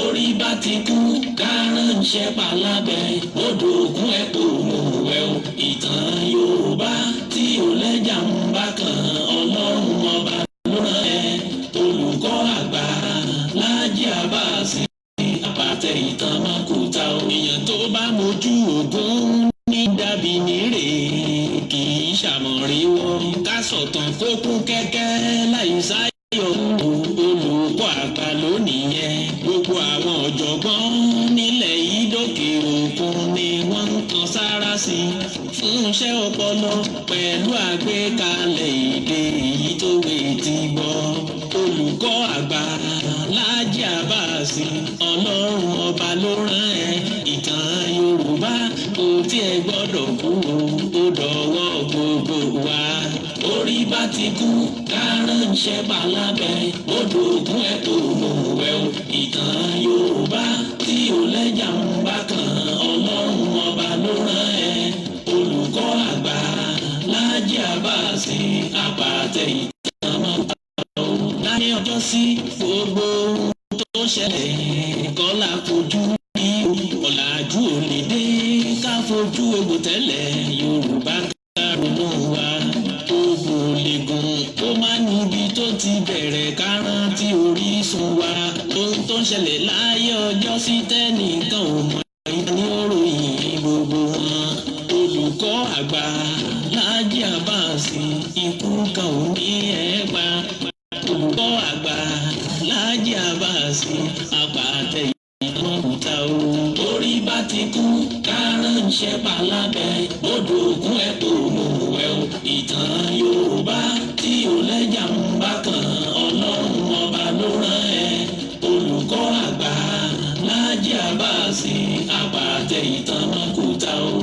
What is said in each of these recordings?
orí bá ti kú kárànṣẹ́ palábẹ́ odò ògùn ẹ̀pọ̀ òmùwẹ̀ o ìtàn Yorùbá tí ò lẹ́jà ń bá kan Ọlọ́run ọba ló rán ẹ olùkọ́ àgbà Láàjì Abbas àpàtẹ ìtàn mọ́kúta èèyàn tó bá mojú ògún ní dàbí nírè kì í ṣàmọ̀ríwọ́ ká sọ̀tàn kó kún kẹ́kẹ́ láì sáyọ̀ olùkọ́ àgbà lónìí yẹn gbogbo àwọn ọ̀jọ̀gbọ́n nílẹ̀ yìí dókè òkun ni wọ́n ń kan sára sí fún iṣẹ́ ọpọlọ pẹ̀lú àgbékalẹ̀ èdè èyí tó wé ti gbọ́ olùkọ́ àgbà Láàjì Abbas Ọlọ́run ọba ló rán ẹ ìtàn Yorùbá kò tiẹ̀ gbọ́dọ̀ kú ó dọ̀wọ́ gbogbo wa orí bá ti kú kárànṣẹ́ palábẹ́ odò ògùn ẹ̀pọ̀ òmùwẹ̀ o ìtàn Yorùbá tí ò lẹ́jà ń bá kan Ọlọ́run ọba ló rán ẹ olùkọ́ àgbà Láàjì Abbas àpàtẹ ìtàn mọ́ta o láyé ọjọ́ sí gbogbo tó ṣẹlẹ̀ kọ́lá fojú rí ọ̀làjú ò lè dé ká fojú egbò tẹ́lẹ̀ Yorùbá ká ronú wa gbogbo lè gùn ó má níbi tó ti bẹ̀rẹ̀ ká rántí orísun wa ohun tó ń ṣẹlẹ̀ láyé ọjọ́ sí tẹ́nìkan ò mọ̀ ìtàn ní òròyìn gbogbo wọn olùkọ́ àgbà Láàjì Abbas ikú kan ò ní ẹ̀ pa olùkọ́ àgbà Láàjì Abbas àpàtẹ ìtàn mọ́kúta o orí bá ti kú kárànṣẹ́ palábẹ́ odò ògùn ẹ̀pọ̀ òmùwẹ̀ o ìtàn Yorùbá tí ò lẹ́jà ń bá kan Ọlọ́run ọba ló rán ẹ olùkọ́ àgbà Láàjì Abbas àpàtẹ ìtàn mọ́kúta o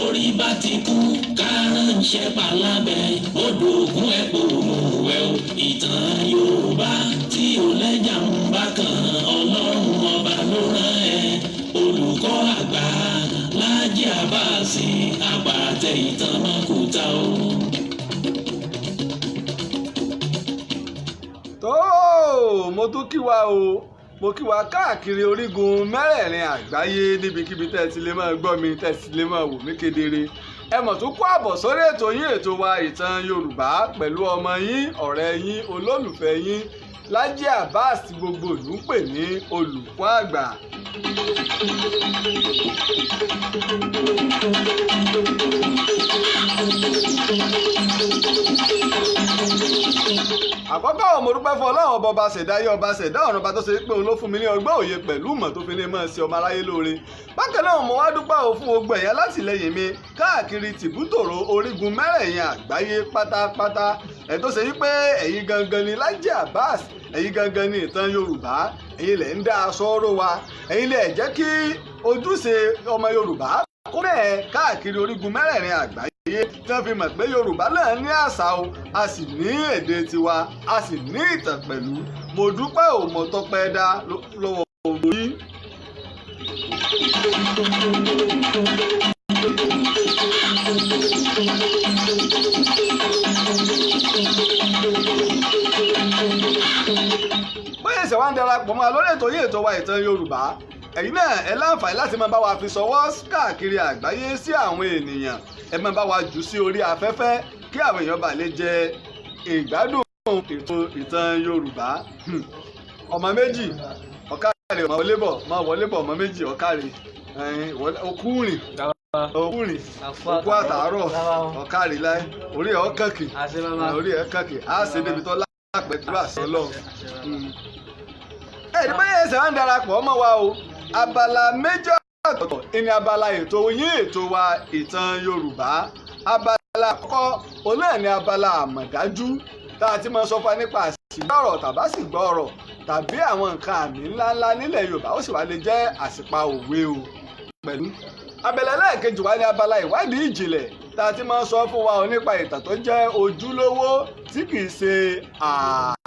orí bá ti kú kárànṣẹ́ palábẹ́ odò ògùn ẹ̀pọ̀ òmùwẹ̀ o ìtàn Yorùbá tí ò lẹ́jà ń bá kan Ọlọ́run ọba ló rán ẹ olùkọ́ àgbà Láàjì Abbas àpàtẹ ìtàn mọ́kúta o. tó mo tún kí wa o mo kí wa káàkiri orígun mẹ́rẹ̀ẹ̀rin àgbáyé níbikíbi tẹ́ ẹ ti lè máa gbọ́ mi tẹ́ ẹ ti lè máa wò mí kedere ẹ mọ̀ tó kó àbọ̀ sórí ètò yín ètò wa ìtàn Yorùbá pẹ̀lú ọmọ yín ọ̀rẹ́ yín olólùfẹ́ yín Láàjì Abbas tí gbogbo ìlú ń pè ní olùkọ́ àgbà. àkọ́kọ́ mo dúpẹ́ fún Ọlọ́run ọba ṣẹ̀dáyé ọba ṣẹ̀dá ọ̀run ọba tó ṣe pé òun ló fún mi ní ọgbọ́n òye pẹ̀lú ìmọ̀ tó fi lè máa ṣe ọmọ aráyé lóore. bákan náà mo wá dúpẹ́ o fún gbogbo ẹ̀yà látìlẹ́yìn mi káàkiri tìbútòrò orígun mẹ́rẹ̀ẹ̀rin àgbáyé pátápátá ẹ̀ tó ṣe wípé ẹ̀yin gangan ni Láàjì Abbas ẹ̀yin gangan ni ìtàn Yorùbá ẹ̀yin lẹ̀ ń dá aṣọ ró wa ẹ̀yin lẹ̀ jẹ́ kí ojúṣe ọmọ Yorùbá kó bẹ́ẹ̀ káàkiri orígun mẹ́rẹ̀ẹ̀rin àgbáyé tí wọ́n fi mọ̀ pé Yorùbá náà ní àṣà o a sì ní èdè tiwa a sì ní ìtàn pẹ̀lú mo dúpẹ́ ò mọ̀ tọpẹ́ dá lọ́wọ́ ògbó yìí. bóyá ìṣẹ̀ wá ń darapọ̀ mọ́ lórí ètò yìí ètò wa ìtàn Yorùbá ẹ̀yin náà ẹ láǹfààní láti máa bá wa fi ṣọwọ́ káàkiri àgbáyé sí àwọn ènìyàn ẹ máa bá wa jù sí orí afẹ́fẹ́ kí àwọn èèyàn bá lè jẹ ìgbádùn ètò ìtàn Yorùbá. ọmọ méjì ọ̀kàrè ọmọ wọlé bọ̀ ọmọ méjì ọ̀kàrè okùnrin okú àtàárọ̀ ọ̀kàrè láì orí ẹ̀ ọ̀kàkì á ṣe débi tó lápẹ̀ tó àṣẹ Ọlọ́run. ẹ̀ẹ́dì bẹ́ẹ̀ ẹ̀sẹ̀ á ń darapọ̀ ọmọ wa o abala méjì ọ̀tọ̀ ní abala ètò yín ètò wa ìtàn Yorùbá abala àkọ́kọ́ òun náà ní abala àmọ̀dájú tá a ti máa sọ fún wa nípa àṣìgbọ́ ọ̀rọ̀ tàbá sì gbọ́ ọ̀rọ̀ tàbí àwọn nǹkan àmì ńláńlá nílẹ̀ Yorùbá ó sì wá lè jẹ́ àṣìpa òwe o pẹ̀lú. abala ẹlẹ́ẹ̀kejì wa ní abala ìwádìí ìjìnlẹ̀ tá a ti máa sọ fún wa nípa ìtàn tó jẹ́ ojúlówó tí kì í ṣe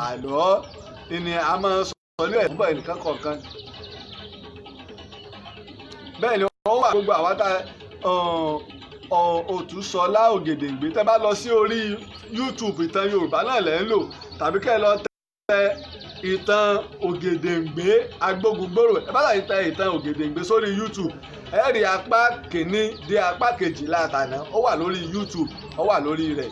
àlọ́ ni a máa sọ nílẹ̀ ìbúbọ̀ ẹnìkan kọ̀ọ̀kan. bẹ́ẹ̀ ni wọ́n wà gbogbo àwa tá Òtúsọlá Ògèdèǹgbé. Tẹ́ bá lọ sí orí YouTube Ìtàn Yorùbá náà lẹ́ ń lò, tàbí kẹ́ ẹ lọ tẹ Ìtàn Ògèdèǹgbé Agbógungbòrò. Ẹ bá láyé tẹ Ìtàn Ògèdèǹgbé sórí YouTube, ẹ rí apá kìíní dé apá kejìlá àtàná, ó wà lórí YouTube, ó wà lórí rẹ̀.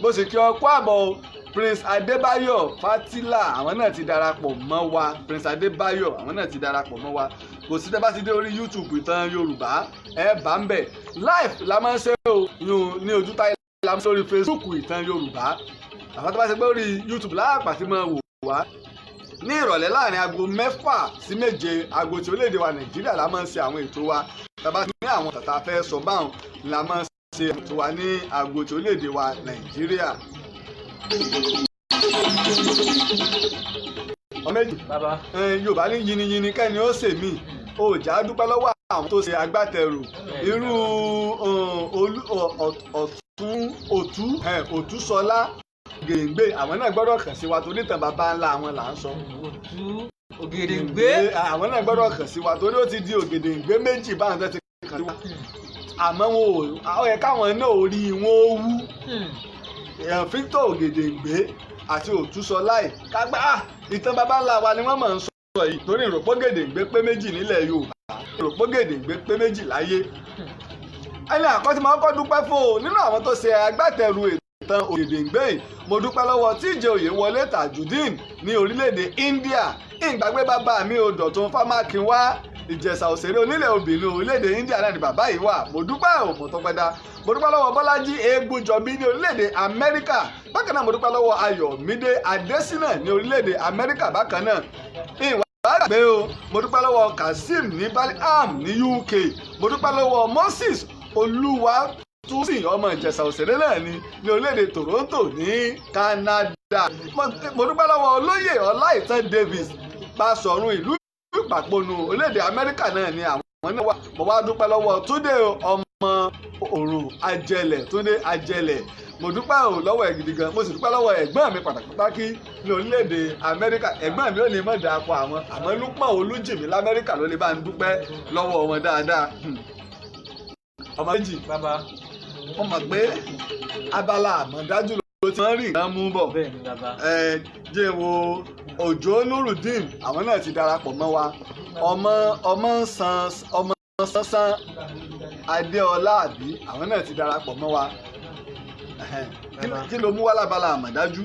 Mo sì kí ọ kú àbọ̀ Prince Adébáyọ̀ Fátìlà, àwọn náà ti darapọ̀ mọ́ wa. Prince Adébáyọ̀, àwọn náà ti darapọ̀ mọ́ wa. Kò sí tẹ́ bá ti dé orí YouTube Ìtàn Yorùbá, ẹ bá ń bẹ̀. Live la máa ń ṣe o ní Ojútáyé, la máa ń ṣe orí Facebook Ìtàn Yorùbá. Àwọn tó bá ṣe pé orí YouTube láàpá tí máa wò wá. Ní ìrọ̀lẹ́ láàrin aago 6 sí 7 aago tí orílẹ̀-èdè wa Nàìjíríà la máa ń ṣe àwọn ètò wa. Tàbá ti ní àwọn tàtà fẹ́ sọ báwọn la máa ń ṣe ètò wa ní aago tí orílẹ̀-èdè wa Nàìjíríà. Ọmọdé Yorùbá ní yiniyini kẹ́ni ó ṣe mí. Òjà dúpẹ́ lọ́wọ́ àwọn tó ṣe agbátẹrù irú Òtúsọlá Ògèdèǹgbé. Àwọn náà gbọ́dọ̀ kàn sí wa torí ìtàn bàbá ńlá àwọn là ń sọ. Ògèdèǹgbé àwọn náà gbọ́dọ̀ kàn sí wa torí ó ti di Ògèdèǹgbé méjì báwọn tó ti kàn sí wa. Àmọ́ ó yẹ káwọn náà orí wọn ó wú. Victor Ògèdèǹgbé àti Òtúsọlá yìí kágbá ìtàn bàbá ńlá wa ni wọ́n máa ń sọ yìí torí ìròpó Ògèdèǹgbé pé méjì nílẹ̀ Yorùbá, ìròpó Ògèdèǹgbé pé méjì láyé. Ẹni àkọ́tí máa ń kọ́ dúpẹ́ fún o nínú àwọn tó ṣe agbátẹrù Ìtàn Ògèdèǹgbé yìí. Mo dúpẹ́ lọ́wọ́ TJ Oyèwọlé Tajudeen ní orílẹ̀-èdè India. Ìgbàgbé bàbá mi ò Dọ̀tun Fámákinwá Ìjẹ̀ṣà òṣèré onílẹ̀ obìnrin orílẹ̀-èdè India náà ni bàbá yìí wà. Mo dúpẹ́ òmò tó pẹ́dá. Mo dúpẹ́ lọ́wọ́ Bọ́lájí Egunjọbí ní orílẹ̀-èdè Amẹ́ríkà. Bákan náà mo dúpẹ́ lọ́wọ́ Ayọ̀mídé Adésínà ní orílẹ̀-èdè Amẹ́ríkà bákan náà. Ìwádàgbé o, mo dúpẹ́ lọ́wọ́ Kazeem ní Birmingham ní UK. Mo dúpẹ́ lọ́wọ́ Moses Olúwatúnsìn ọmọ Ìjẹ̀ṣà òṣèré náà ní orílẹ̀-èdè Toronto ní Canada. Mo dúpẹ́ lọ́wọ́ Olóyè Ọláìtàn Davis Basọ̀run ìlú Ìpàpọ̀nù orílẹ̀-èdè Amẹ́ríkà náà ní àwọn náà wà. Mo wá dúpẹ́ lọ́wọ́ Túndé ọmọ Òrò Ajẹlẹ̀, Túndé Ajẹlẹ̀. Mo dúpẹ́ lọ́wọ́ ẹ̀ gidi gan. Mo sì dúpẹ́ lọ́wọ́ ẹ̀gbọ́n mi pàtàkì ní orílẹ̀-èdè Amẹ́ríkà. Ẹ̀gbọ́n mi ò ní mọ̀ dáa pọ̀ àwọn àmọ́ Lúpọ̀ Olújìmí l'Amẹ́ríkà ló lè bá ń dúpẹ́ lọ́wọ́ wọn dáadáa. Ọmọ méjì bàbá wọ́n mọ̀ pé abala àmọ̀dájú ló ti máa ń rí nǹkan mú bọ̀. Jẹ́ wo Òjó Nurudeen, àwọn náà ti darapọ̀ mọ́ wa. Ọmọ Sánsan Adéọlá àbí àwọn náà ti darapọ̀ mọ́ wa. Kí ló mú wá lábala àmọ̀dájú?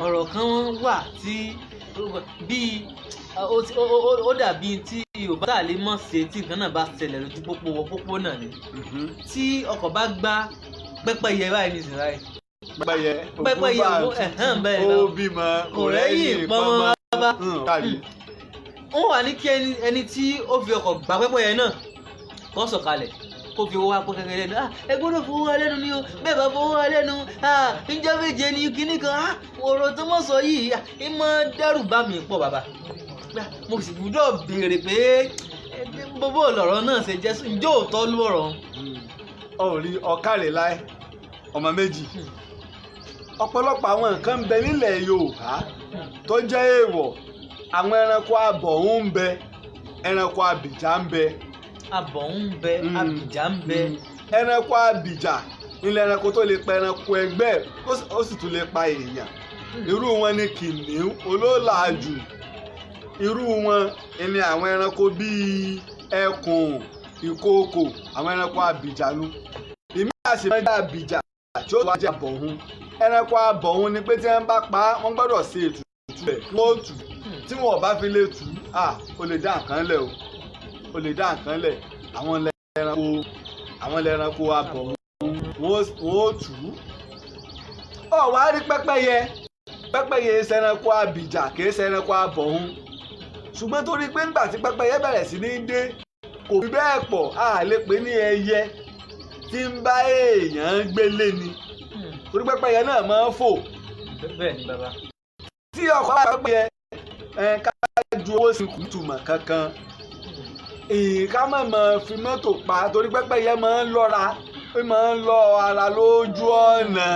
Ọ̀rọ̀ kan wà tí bíi ó dàbí tí Yorùbá tá a lè mọ̀ ṣe tí nǹkan náà bá ṣẹlẹ̀ lójú pópó náà ni. Tí ọkọ̀ bá gbá pẹ́pẹ́yẹ báyìí ní ìsìn báyìí. Pẹ́pẹ́yẹ bẹ́ẹ̀ ó bímọ kò rẹ́yìn pọ́nmọ́ bá. Wọ́n wà ní kí ẹni tí ó fi ọkọ̀ gbá pẹ́pẹ́yẹ náà kó sọ̀kalẹ̀ kó fi owó apọ̀ kẹ̀kẹ́ lẹ́nu. Ẹ gbọ́dọ̀ fowó wa lẹ́nu ni o, bẹ́ẹ̀ bá fowó wa lẹ́nu ìjọ méje ni kíní kan. Ọ̀rọ̀ tó mọ̀ sọ yìí ẹ máa dẹ́rù bá mi pọ̀ bàbá. Mo sì gbọ́dọ̀ béèrè pé bọ́bọ́ lọ̀rọ̀ náà ṣe jẹ́ ǹjẹ́ òótọ́ lọ̀rọ̀. Orí ọ̀kàrẹ̀ láì ọmọ méjì. Ọ̀pọ̀lọpọ̀ àwọn nǹkan ń bẹ nílẹ̀ Yorùbá tó jẹ́ èèwọ̀. Àwọn ẹranko abọ̀hún ń bẹ, ẹranko abìjà ń bẹ. Abọ̀hún ń bẹ, abìjà ń bẹ. Ẹranko abìjà ilẹ̀ ẹranko tó lè pa ẹranko ẹgbẹ́ ó sì tún lè pa èèyàn. Irú wọn ni kìnìún olólàájú. Irú wọn ni àwọn ẹranko bíi ẹkùn, ìkookò, àwọn ẹranko abìjànú. Ìmí àṣìmọ́ jẹ́ abìjà tí ó wá jẹ́ abọ̀hún. Ẹranko abọ̀hún ni pé tí wọ́n bá pa á wọ́n gbọ́dọ̀ ṣe ètùtù rẹ̀ kí wọ́n tù. Tí wọn ò bá fi lè tù ó lè dá nǹkan lẹ̀ o. Ó lè dá nǹkan lẹ̀. Àwọn ẹranko abọ̀hún wọ́n ó tù. Ó wá rí pẹ́pẹ́yẹ. Pẹ́pẹ́yẹ ṣẹranko abìjà kìí ṣẹranko abọ̀hún. Ṣùgbọ́n torí pé ńgbà tí pẹ́pẹ́yẹ bẹ̀rẹ̀ sí ní dé kò fi bẹ́ẹ̀ pọ̀ a lè pè ní ẹyẹ tí ń bá èèyàn gbélé ni. Torí pẹ́pẹ́yẹ náà máa ń fò. Bẹ́ẹ̀ ni bàbá. Tí ọkọ̀ pẹ́pẹ́yẹ ká ju owó sí kùtùmọ̀ kankan. Ká má máa fi mọ́tò pa torí pẹ́pẹ́yẹ máa ń lọ́ra ó máa ń lọ ara lójú ọ̀nà.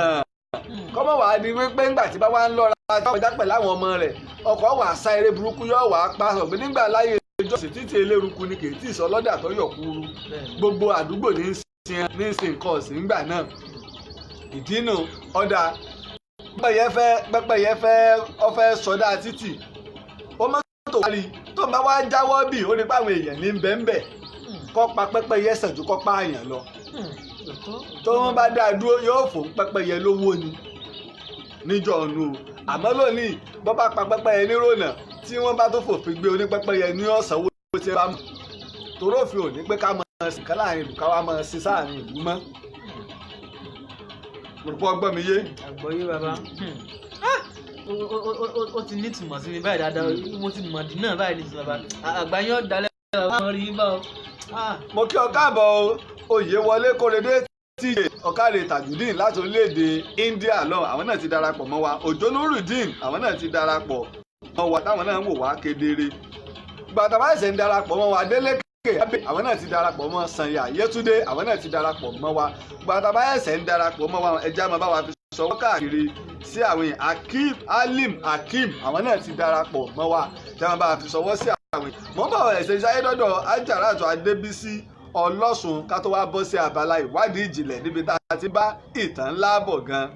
Kọ́mọ̀ wá di wípé ńgbà tí bá wá ń lọ́ra kọjá pẹ̀lú àwọn ọmọ rẹ̀ ọkọ̀ wà sá eré burúkú yóò wá pa ọ̀gbìn nígbà láyé ìjọsìn títí eléruku ni kì í tí ì sọ lọ́dà tó yọ̀ kúrú gbogbo àdúgbò ní í ní ìsìn nǹkan ọ̀sìn nígbà náà ìdínú ọ̀dà pẹ́pẹ́yẹ fẹ́ sọdá títì ó mọ́tò wá rí tó bá wá jáwọ́ bì ó ní páwọn èèyàn ní bẹ́ńbẹ́ kọ́ pa pẹ́pẹ́yẹ sàn ju kọ́ pa àyàn lọ tó wọ́n bá dá dúró yóò fò pẹ́pẹ́yẹ lówó ni níjọ́ ọ̀nù àmọ́ lónìí bọ́ bá pa pẹ́pẹ́yẹ nírònà tí wọ́n bá tó fòfin gbé onípẹ́pẹ́yẹ ní ọ̀sán owó tí wọ́n bá mọ̀ torí òfin ò ní pé ká máa sìn ká láàrin ìlú ká wá máa sin sáàrin ìlú mọ́. Mo gbọ́ mi yé. Àgbọ̀yé bàbá. Ó ti ní ìtumọ̀ sí mi báyìí dáadáa mo ti mọ̀ dín náà báyìí ní ìtumọ̀ bàbá àgbáyé ọ̀dàlẹ̀ ọ̀hún rí bá o. Mo kí ọ káàbọ̀ Oyèwọlé Kórèdé tí ọ̀kàrẹ̀ Tajudeen láti orílẹ̀-èdè India lọ àwọn náà ti darapọ̀ mọ́ wa Òjó Nurudeen àwọn náà ti darapọ̀ mọ́ wa táwọn náà ń wò wá kedere gbàtà bá ẹsẹ̀ ń darapọ̀ mọ́ wa Délékè àwọn náà ti darapọ̀ mọ́ Sànyà Yétúndé àwọn náà ti darapọ̀ mọ́ wa gbàtà bá ẹsẹ̀ ń darapọ̀ mọ́ wa ẹja máa bá wa fi sọwọ́ káàkiri sí àwọn Alim Hakeem àwọn náà ti darapọ̀ mọ́ wa ẹja máa bá wa fi sọwọ́ sí àwọn mọ́ bá ẹsẹ̀ sáyé dọ́dọ̀ Ajaratu Adébísí Ọlọ́sùn ká tó wá bọ́ sí abala ìwádìí ìjìnlẹ̀ níbi tá a ti bá ìtàn ńlá bọ̀ gan.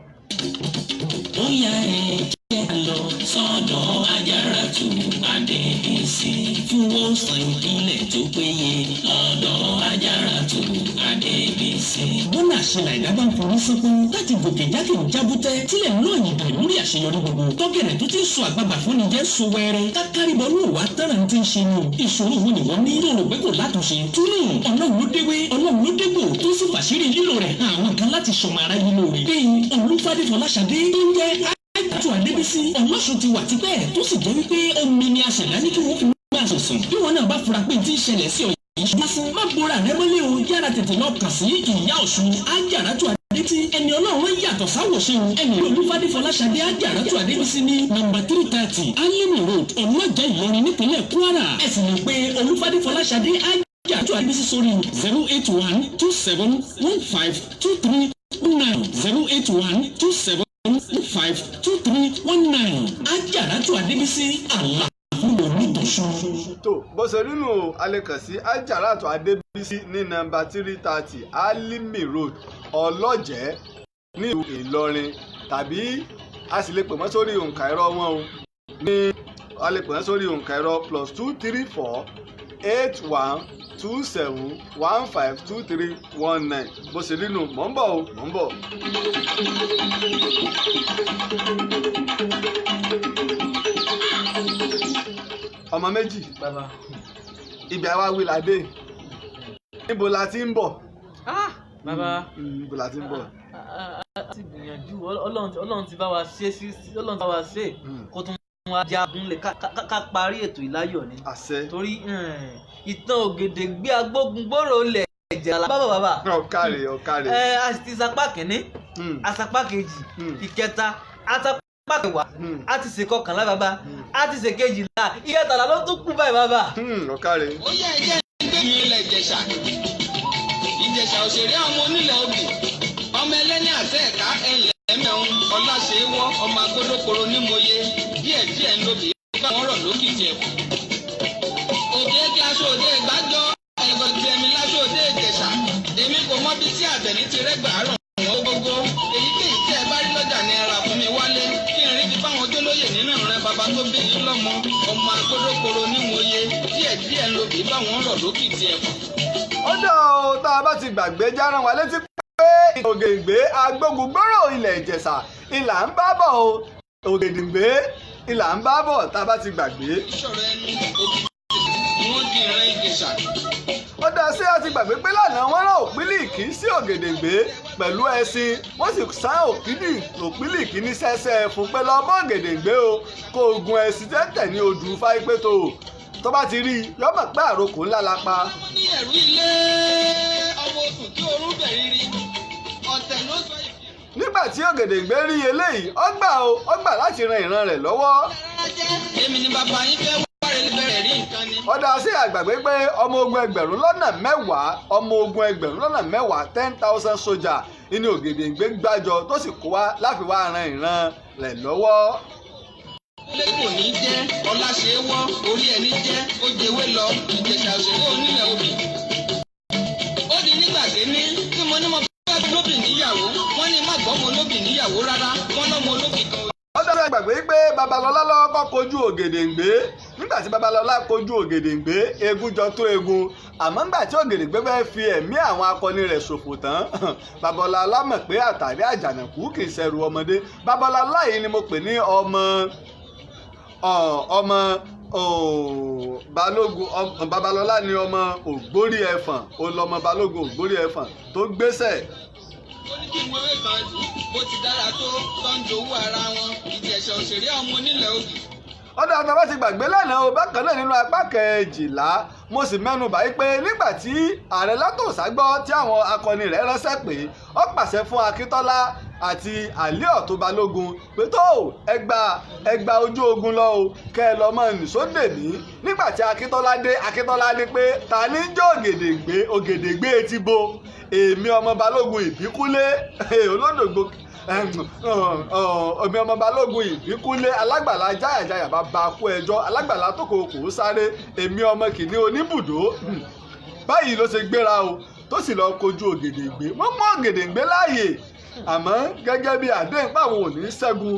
Bóyá ẹ jẹ́ lọ sọ́dọ̀ Ajaratu Adébísí fún wòsàn ìbílẹ̀ tó péye lọ́dọ̀ Ajaratu Adébísí. Bọ́lá àṣẹlẹ̀ ìdábà ń forí sọ́kún láti gòkè jákè ń jábútẹ́ tílẹ̀ ń lọ́yìn bọ̀ lórí àṣeyọrí gbogbo. Tọ́gẹ̀rẹ̀ tó ti ń sọ àgbàgbà fún ni jẹ́ so wẹ́rẹ́. Kákárìbọ̀ ní òwà tẹ́rẹ̀ ń ti ń ṣe ni. Ìṣòro wo ni wọ́n ní tó rò pé kò látúnṣe. Túnú Ọlọ́run ló déwé Ọlọ́run ló dégbò tó sì fàṣírí lílo rẹ̀ hàn àwọn kan láti ṣọmọ ara yìí lóore. Bẹ́ẹ̀ni Olúfádé Fọláṣadé tó ń jẹ́ Ajaratu Adébísí Ọlọ́sùn ti wà tipẹ́ tó sì jẹ́ wípé omi ni àṣẹ̀dá ní kí wọ́n fi gbà sọ̀sùn. Bí wọn náà bá fura pé tí ń ṣẹlẹ̀ sí ọ̀yẹ́ lásán má bora rẹ mọ́lẹ́ o yára tètè lọ kàn sí ìyá Ọ̀ṣun Ajaratu Adébísí ẹni Ọlọ́run yàtọ̀ sáwòṣe o ẹni Olúfádé Fọláṣadé Ajaratu Adébísí ní nọ́mbà 330 Alimi Road Ọlọ́jà Ìlọrin nípínlẹ̀ Kwara ẹ sì lè pe Olúfádé Fọláṣadé Ajaratu Adébísí sórí 08127152319 08127152319 Ajaratu Adébísí àlà fún onítọ̀sùn. tó bó ṣe nínú alẹ́ kàn sí Ajaratu Adébísí ní nọ́mbà 330 Alimi Road Ọlọ́jẹ̀ ní Ìlọrin tàbí a sì lè pè wọ́n sórí òǹkà ẹ̀rọ wọn o ní a lè pè wọ́n sórí òǹkà ẹ̀rọ +234 8127152319 bó ṣe nínú mọ̀ ń bọ̀. Ọmọ méjì ibi àwa wí ládé níbo la ti ń bọ̀. Bàbá níbo la ti ń bọ̀. a ti gbìyànjú Ọlọ́run ti bá wa ṣe kó tún wá jagun lè ká parí ètò ìláyọ̀ ni. Àṣẹ. Torí ìtàn Ògèdèngbé agbógungbòrò lẹ̀ ẹ̀jẹ̀ alábàbà bàbá. ọ̀kàrẹ̀. a sì ti sapá kìíní asapá kejì ìkẹta asapá kẹwàá a ti ṣe kọkànlá bàbá a ti ṣe kejìlá ìyàtàlá ló tún kú báyìí bàbá. ọ̀kàrẹ̀. ó yẹ ẹjẹ ìgbé mi ilẹ̀ Ìjẹ̀ṣà òṣèré ọmọ onílẹ̀ obì ọmọ ẹlẹ́ni àtẹ ẹ̀ka ẹ̀lẹ́mẹ̀ún ọláṣẹ́wọ́ ọmọ agbódókoro nímòye díẹ̀díẹ̀ ń lóbi bá wọn rọ̀ lókìtì ẹ̀kọ́. òde kí aṣọ òde ìgbàjọ ẹ̀gọ́dì ẹ̀mí láṣọ òde Ìjẹ̀ṣà èmi kò mọ bí tí àbẹ̀ní ti rẹ́gbà rọ̀ wọ́n gbogbo èyíkéyìí tí ẹ bá rí lọ́jà ní ẹra fún mi wálé kí n rí ti fáwọn ojúlóyè nínú ìrìn bàbá tó bí yín lọ́mọ ọmọ agbódókoro nímòye díẹ̀díẹ̀ ń lóbi bá wọn rọ̀ lókìtì ẹ̀kọ́. ọjọ́ tá a bá ti gbàgbé járan wa létí pé Ògèdèngbé agbógungbòrò ilẹ̀ Ìjẹ̀ṣà ìlà ń bá bọ̀ o Ògèdèngbé ìlà ń bá bọ̀ tá a bá ti gbàgbé. ìṣòro ẹnu òkè wọ́n di ìran Ìjẹ̀ṣà. ó dá sí àti gbàgbé pé lánàá wọ́n rán Òpílìkì sí Ògèdèngbé pẹ̀lú ẹṣin wọ́n sì sán Òpílìkì ní sẹ́sẹ́ fún pé lọ́ọ́ bọ́ Ògèdèngbé o kó ogun ẹṣin tẹ́tẹ̀ ní odù fáipétò tó bá ti rí i yọ mọ̀ pé àròkò ńlá la pa. ní ẹ̀rú ilé ọmọ oṣù tí orú bẹ̀rẹ̀ rí ọ̀tẹ̀ ló sọ ìfì. nígbà tí Ògèdèngbé rí eléyìí ó gbà láti ran ìran rẹ̀ lọ́wọ́. èmi ni bàbá yín fẹ́ wáre bẹ̀rẹ̀ rí nǹkan ni. ó dá sí àgbàgbé pé ọmọ ogun ẹgbẹ̀rún lọ́nà mẹ́wàá 10,000 sójà ní Ògèdèngbé gbàjọ tó sì kó wá láfi wá ran ìran rẹ̀ lọ́wọ́. lẹ́kọ̀ọ́ ní jẹ́ ọláṣẹ́wọ́ orí ẹni jẹ́ ó jẹ́wé lọ Ìjẹ̀ṣà òṣèré onílẹ̀ obì. ó di nígbà tí fẹ́ lóbì níyàwó wọ́n ní má gbọ́mọ olóbì níyàwó rárá wọ́n lọ́mọ olóbì kan. ó dára gbàgbé pé Babalọ́lá lọ́kọ́ kojú Ògèdèngbé nígbà tí Babalọ́lá kojú Ògèdèngbé egun jọ tó egun àmọ́ nígbà tí Ògèdèngbé fẹ́ fi ẹ̀mí àwọn akọni rẹ̀ ṣòfò tán Babalọ́lá mọ̀ pé àtàrí àjànàkú kì í ṣẹrù ọmọdé. Babalọ́lá yìí ni mo pè ní ọmọ Balógun. Babalọ́lá ni ọmọ Ògbórí Ẹfọ̀n olọmọ Balógun Ògbórí Ẹfọ̀n tó gbéṣẹ̀. ó ní kí n wéwé kan jù bó ti dára tó tọ́jú owó ara wọn Ìjẹ̀ṣà òṣèré ọmọ onílẹ̀ Òbí. ọ̀dọ̀ àtàwọn ti gbàgbé lánàá o bákan náà nínú apá kejìlá mo sì mẹ́nu báyìí pé nígbà tí Ààrẹ Látòsá gbọ́ tí àwọn akọni rẹ̀ ránṣẹ́ pé ó pàṣẹ fún Akíntọ́lá àti Àlí Ọ̀tún Balógun pé tó ẹgbà ojú ogun lọ o kẹ́ ẹ lọ mọ nìṣó dèmí. nígbà tí Akíntọ́lá ní pé ta ní jẹ́ Ògèdèngbé ti bo èmi ọmọ Balógun Ìbíkúnlé olódògbò ọmọ Balógun Ìbíkúnlé alágbàlá jáyàjáyà bàbá kú ẹjọ́ alágbàlá tó kò sáré èmi ọmọ kìíní oníbùdó. báyìí ló ṣe gbéra o tó sì lọ kojú Ògèdèngbé. wọ́n mú Ògèdèngbé láàyè àmọ́ gẹ́gẹ́ bí àdéhùn páwọn ò ní ṣẹ́gun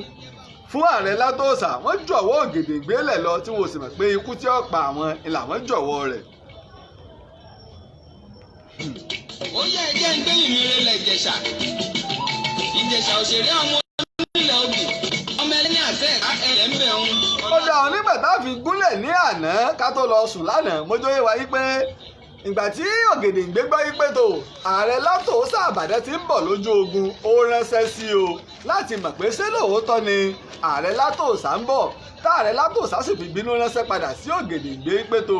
fún Ààrẹ Látòsá wọ́n jọ̀wọ́ Ògèdèngbé lẹ̀ lọ tí wọ́n sì mọ̀ pé ikú tí ó pa àwọn làwọn jọ̀wọ́ rẹ̀. ó yẹ ẹjẹ́ ń gbé ìmìrẹ́lẹ̀ Ìjẹ̀ṣà òṣèré ọmọ onílẹ̀ Òbí ọmọ ẹlẹ́ni àtẹ ẹ̀rẹ̀ ń bẹ̀ ń. ó dá ọ nígbà tá a fi gúnlẹ̀ ní àná ká tó lọ sùn lánàá mójóyè wáyé pé ìgbà tí Ògèdèngbé gbọ́ yí pé tó Ààrẹ Látòsá Ìbàdàn ti ń bọ̀ lójú ogun ó ránṣẹ́ sí o láti mọ̀ pé ṣé lóòótọ́ ni Ààrẹ Látòsá ń bọ̀ tá Ààrẹ Látòsá sì fi bínú ránṣẹ́ padà sí Ògèdèngbé pé tó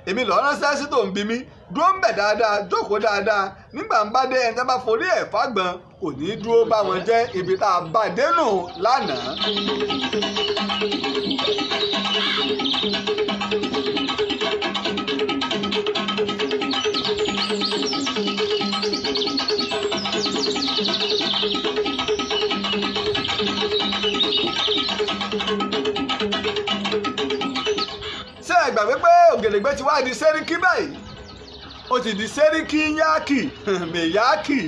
èmi lọ ránṣẹ́ sí tó ń bí mi dúró ń bẹ̀ dáadáa jókòó dáadáa nígbà ń bá dé ẹni tá bá forí ẹ̀ fágbọ́n kò ní í dúró bá wọn jẹ́ ibi tá a bá dénú lánàá. ṣé ẹ gbàgbé pé Ògèdèngbé ti wá di sẹ́ríkì báyìí ó ti di sẹ́ríkì yáàkì mẹ̀yáàkì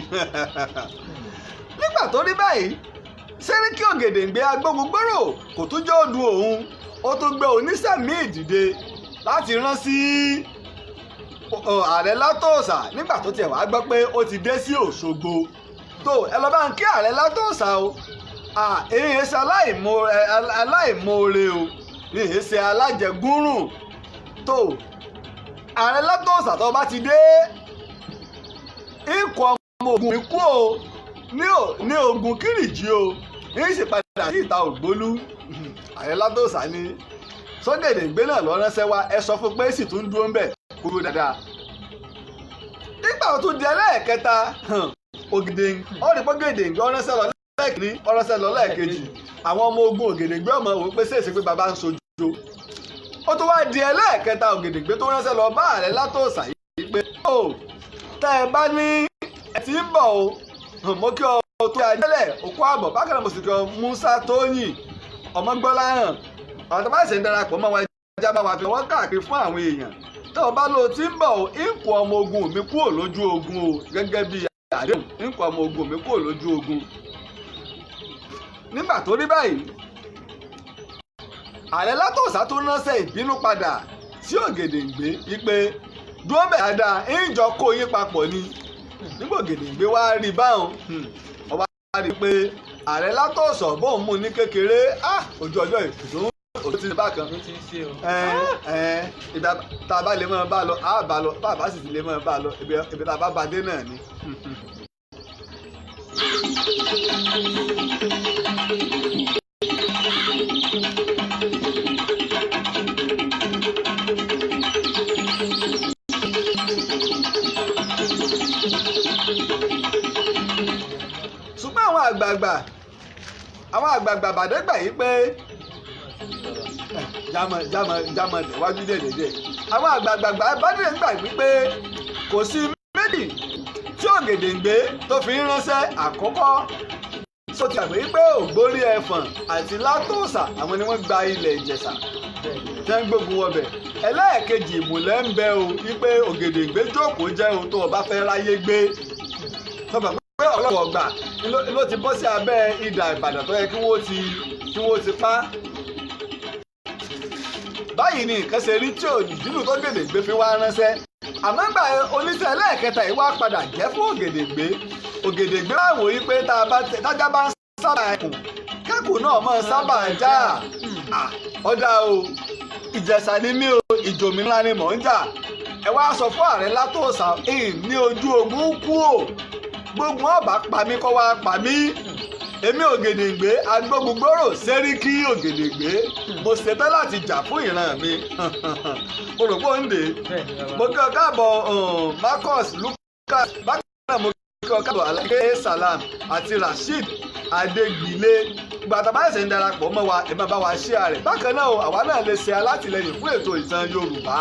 nígbà tó rí báyìí sẹ́ríkì Ògèdèngbé agbógungbòrò kò tún jẹ́ òdùn òun ó tún gbé oníṣẹ́ míì dìde láti rán sí Ààrẹ Látòsá nígbà tó tiẹ̀ wá gbọ́ pé ó ti dé sí Òṣogbo tó ẹ lọ bá ń kí Ààrẹ Látòsá o èyí ṣe aláìmoore o èyí ṣe alájẹgúnrùn tó Ààrẹ Látòsá tó bá ti dé ikọ̀ ọmọ ogun mi kú o ní ogun Kírìjí o ní sì padà sí ìta Ògbólú. Ààrẹ Látòsá ní Ògèdèngbé náà lọ ránṣẹ́ wá ẹ sọ fún pé sì tún dúró ń bẹ̀ kúrò dáadáa. nígbà tó di ẹlẹ́ẹ̀kẹta Ògèdèngbé ọ̀rẹ́sẹ̀ lọ lẹ́ẹ̀kìní ọ̀rẹ́sẹ̀ lọ lẹ́ẹ̀kejì àwọn ọmọ ogun Ògèdèngbé ọmọ wò pé ṣèṣe pé baba ń sojo. ó tún wá di ẹlẹ́ẹ̀kẹta Ògèdèngbé tó ránṣẹ́ lọ bá Ààrẹ Látòsá yìí pé tẹ́ ẹ bá ní ẹ ti ń bọ̀ o mo kí ọ tó yà jẹ́lẹ̀ òkú àbọ̀ bákan náà mo sì kí ọ Musa Tóyìn Ọmọgbọ́láhàn àwọn tó bá ṣe ń darapọ̀ mọ́ wa ẹja bá wa fi wọ́n káàkiri fún àwọn èèyàn tó o bá lọ tí ń bọ̀ o ìkù ọmọ ogun mi kúrò lójú ogun o gẹ́gẹ́ bí àdéhùn ìkù ọmọ ogun mi kúrò lójú ogun. nígbà tó rí báyìí Ààrẹ Látòsá tó ránṣẹ́ ìbínú padà sí Ògèdèngbé wípé dúró bẹ̀ dáadáa ìjọ kó yín papọ̀ ni. nígbà Ògèdèngbé wá rí báwọn ọba rí pé Ààrẹ Látòsá bóun mú ní kékeré ojú ọjọ́ ìtùtù òtún ti bákan ibi tá a bá lè máa bá lọ á bá lọ bá a bá sì ti lè máa bá lọ ibi tá a bá ba dé náà ni. ṣùgbọ́n àwọn àgbààgbà bàdẹ́gbà yìí pé jámọ tẹ̀wájú dẹ̀dẹ̀dẹ̀ àwọn àgbààgbà bàdẹ́gbà yìí pé kò sí méjì tí Ògèdèngbé tó fi ń ránṣẹ́ àkọ́kọ́ sọ ti àgbẹ̀ pé Ògbórí Ẹfọ̀n àti Látòsá àwọn ni wọ́n gba ilẹ̀ Ìjẹ̀ṣà tẹ́ ń gbógun wọbẹ̀ ẹlẹ́ẹ̀kejì ìmùlẹ̀ ń bẹ o wípé Ògèdèngbé jókòó jẹ́ ohun tó o bá fẹ́ ráyé gbé tọ́ba pé ọlọ́wọ́ ọgbà ló ti bọ́ sí abẹ́ idà Ìbàdàn tó yẹ kí wọ́n ti pa. báyìí ni nǹkan ṣe rí tí Òjìlú tó Ògèdèngbé fi wá ránṣẹ́ àmọ́ gbà oníṣẹ́ ẹlẹ́ẹ̀kẹta yìí wá padà jẹ́ fún Ògèdèngbé. Ògèdèngbé wá wò yí pé tájá bá ń sábà ẹkùn kẹ́kùn náà mọ́ sábà já ọ̀dà o Ìjẹ̀ṣà ni mí o ìjòmí ńlá ni mò ń jà ẹ wá sọ fún Ààrẹ Látòsà ní ojú ogun kú o gbogbo ọba pa mí kọ́ wá pa mí èmi Ògèdèngbé agbógungbòrò Sẹ́ríkì Ògèdèngbé mo ṣetán láti jà fún ìran mi mo rò pé ó ń dè mo kí ọ káàbọ̀ Marcus Lucas bákan náà mo kí ọ káàbọ̀ Aláké Salam àti Rasheed Adégbìlé gbàtà bá ẹsẹ̀ ń darapọ̀ mọ́ wa ẹ máa bá wa share rẹ̀ bákan náà àwa náà lè ṣe alátìlẹyìn fún ètò ìtàn Yorùbá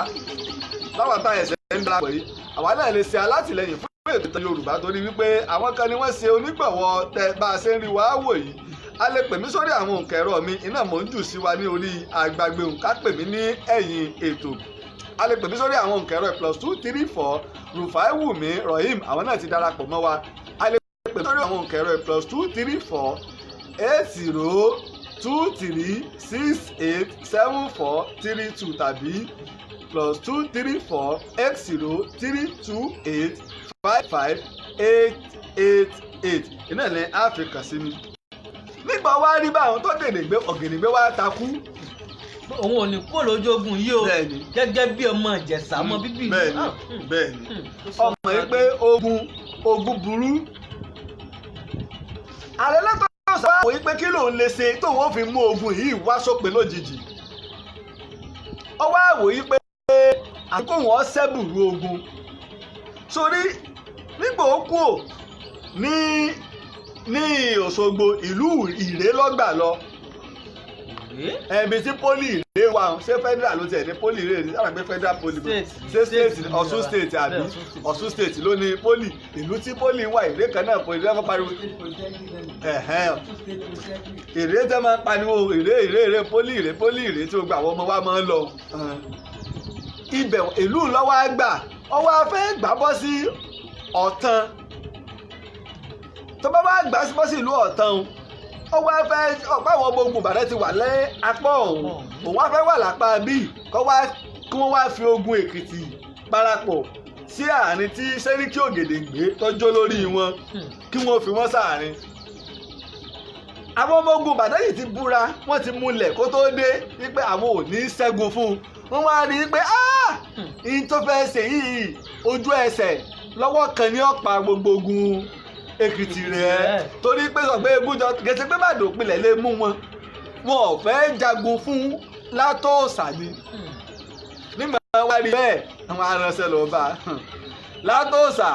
láwọn tá ẹsẹ̀ ń darapọ̀ yìí àwa náà lè ṣe alátìlẹyìn fún ètò ìtàn Yorùbá torí wípé àwọn kan ni wọ́n ṣe onígbọ̀wọ́ tẹ bá a ṣe ń rí wa wò yìí a lè pè mí sórí àwọn òǹkà ẹ̀rọ mi iná mò ń jù sí wa ní orí àgbàgbé òǹkà pè mí ní ẹ̀yìn ètò a lè pè mí sórí àwọn òǹkà ẹ̀rọ +234 Rufaiwumi Rohim àwọn náà ti darapọ̀ mọ́ wa a lè pè mí sórí àwọn òǹkà ẹ̀rọ +234 8023687432 tàbí +234 8032855888 iná ní Áfíríkà sí mi. nígbà wá rí báwọn tó Ògèdèngbé wá takú. òun ò ní kúrò lójú ogun yìí o gẹ́gẹ́ bí ọmọ Ìjẹ̀ṣà ọmọ bíbí. bẹ́ẹ̀ni ọmọ yìí pé ogun burú. Ààrẹ Látòsà wò yí pé kí lòun lè ṣe tóun ó fi mú ogun yìí wá sópin lójijì. ó wá wò yí pé àkókò wọn ṣẹ́bùrú ogun sórí nígbà ó kú ò ní Òṣogbo ìlú Ìré lọ́gbà lọ ẹ̀mí tí pólì Ìré wà ṣé federal ló tiẹ̀ ní pólì Ìré ní àgbẹ̀ federal pólì ṣé state Ọ̀ṣun state àbí Ọ̀ṣun state ló ní pólì ìlú tí pólì wà Ìré kan náà pólì lọ́kọ́ pariwo Ìré tẹ́ máa pariwo Ìré pólì Ìré tí gbogbo àwọn ọmọ wa máa ń lọ ibẹ̀ ìlú lọ́wọ́ àgbà ọwọ́ afẹ́ gbà bọ́ sí Ọ̀tàn tó bá wá gbà bọ́ sí ìlú Ọ̀tàn ọwọ́ afẹ́ ọ̀pá àwọn ọmọ ogun Ìbàdàn ti wà lẹ́ apá ọ̀hún òun afẹ́ wà lápá bíi kí wọ́n wá fi ogun Èkìtì parapọ̀ sí àárín tí Sẹ́ríkì Ògèdèngbé tọ́jú lórí wọn kí wọ́n fi wọ́n sáàárín. àwọn ọmọ ogun Ìbàdàn yìí ti búra wọ́n ti múlẹ̀ kó tó dé wípé àwọn ò ní ṣẹ́gun fún un wọ́n wá rí i pé ìyìn tó fẹ́ ṣe yìí ojú ẹsẹ̀ lọ́wọ́ kan ní ọ̀pá gbogbo ogun Èkìtì rẹ̀ torí pé sọ pé egúnjọ gẹ̀ẹ́sì pé bàdàn òpinlẹ̀ lè mú wọn ò fẹ́ jagun fún Látòsà ni nígbà wá rí bẹ́ẹ̀ àwọn aránṣẹ́ lọ bá Látòsà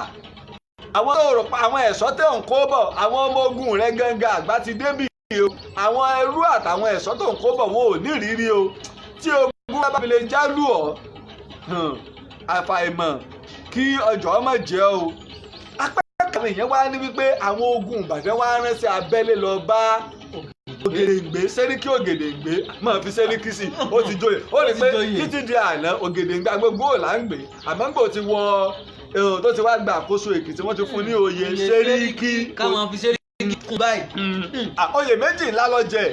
àwọn tó rò pa àwọn ẹ̀ṣọ́ tẹ̀ ń kó bọ̀ àwọn ọmọ ogun rẹ̀ gangan àgbà ti débì o àwọn ẹrú àtàwọn ẹ̀ṣọ́ tó ń kó bọ̀ wọn ò ní ìrírí o tí ogun bá fi lè jálù ọ́ àfàìmọ̀ kí ọjọ́ ọmọ jẹ́ o. apẹ́kọ̀ọ́ èèyàn wá ní wípé àwọn ogun Ìbàdàn wá ránṣẹ́ abẹ́lé lọ bá Ògèdèngbé Sẹ́ríkì Ògèdèngbé máa fi Sẹ́ríkì sí ó ti joyè ó rí pé títí di àná Ògèdèngbé agbègbè ò là ń gbé àmọ́ ń gbò ti wọ tó ti wá gba àkóso Èkìtì wọ́n ti fún ní oyè Sẹ́ríkì. káwọn fi Sẹ́ríkì kún báyìí. oyè méjì ńlá ló jẹ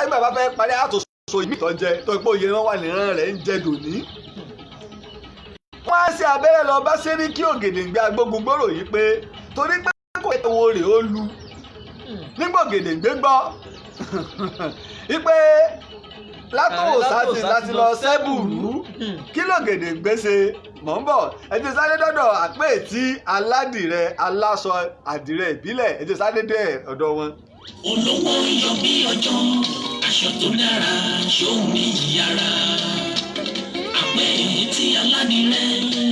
ẹgbẹ́ bá fẹ́ parí àtòsọ ìmí tó jẹ tó pé oyè wọn wà níran rẹ̀ ń jẹ dòní. wọ́n á ṣe abẹ́rẹ́ lọ bá Sẹ́ríkì Ògèdèngbé agbógungbòrò yìí pé torí pé kò ètò rẹ̀ ó lu nígbà Ògèdèngbé gbọ́ wípé Látòsà ti lọ ṣẹ́bùrú kí l'Ògèdèngbé ṣe mọ̀ ń bọ̀ ẹ ti sáré dọ́dọ̀ àpèétí aládìrẹ aláṣọ àdìrẹ ìbílẹ̀ ẹ ti sáré dé ọ̀dọ̀ wọn. olówó yọ bí ọjọ́ aṣọ tó dára ṣóun ní yàrá àpèétí aládìrẹ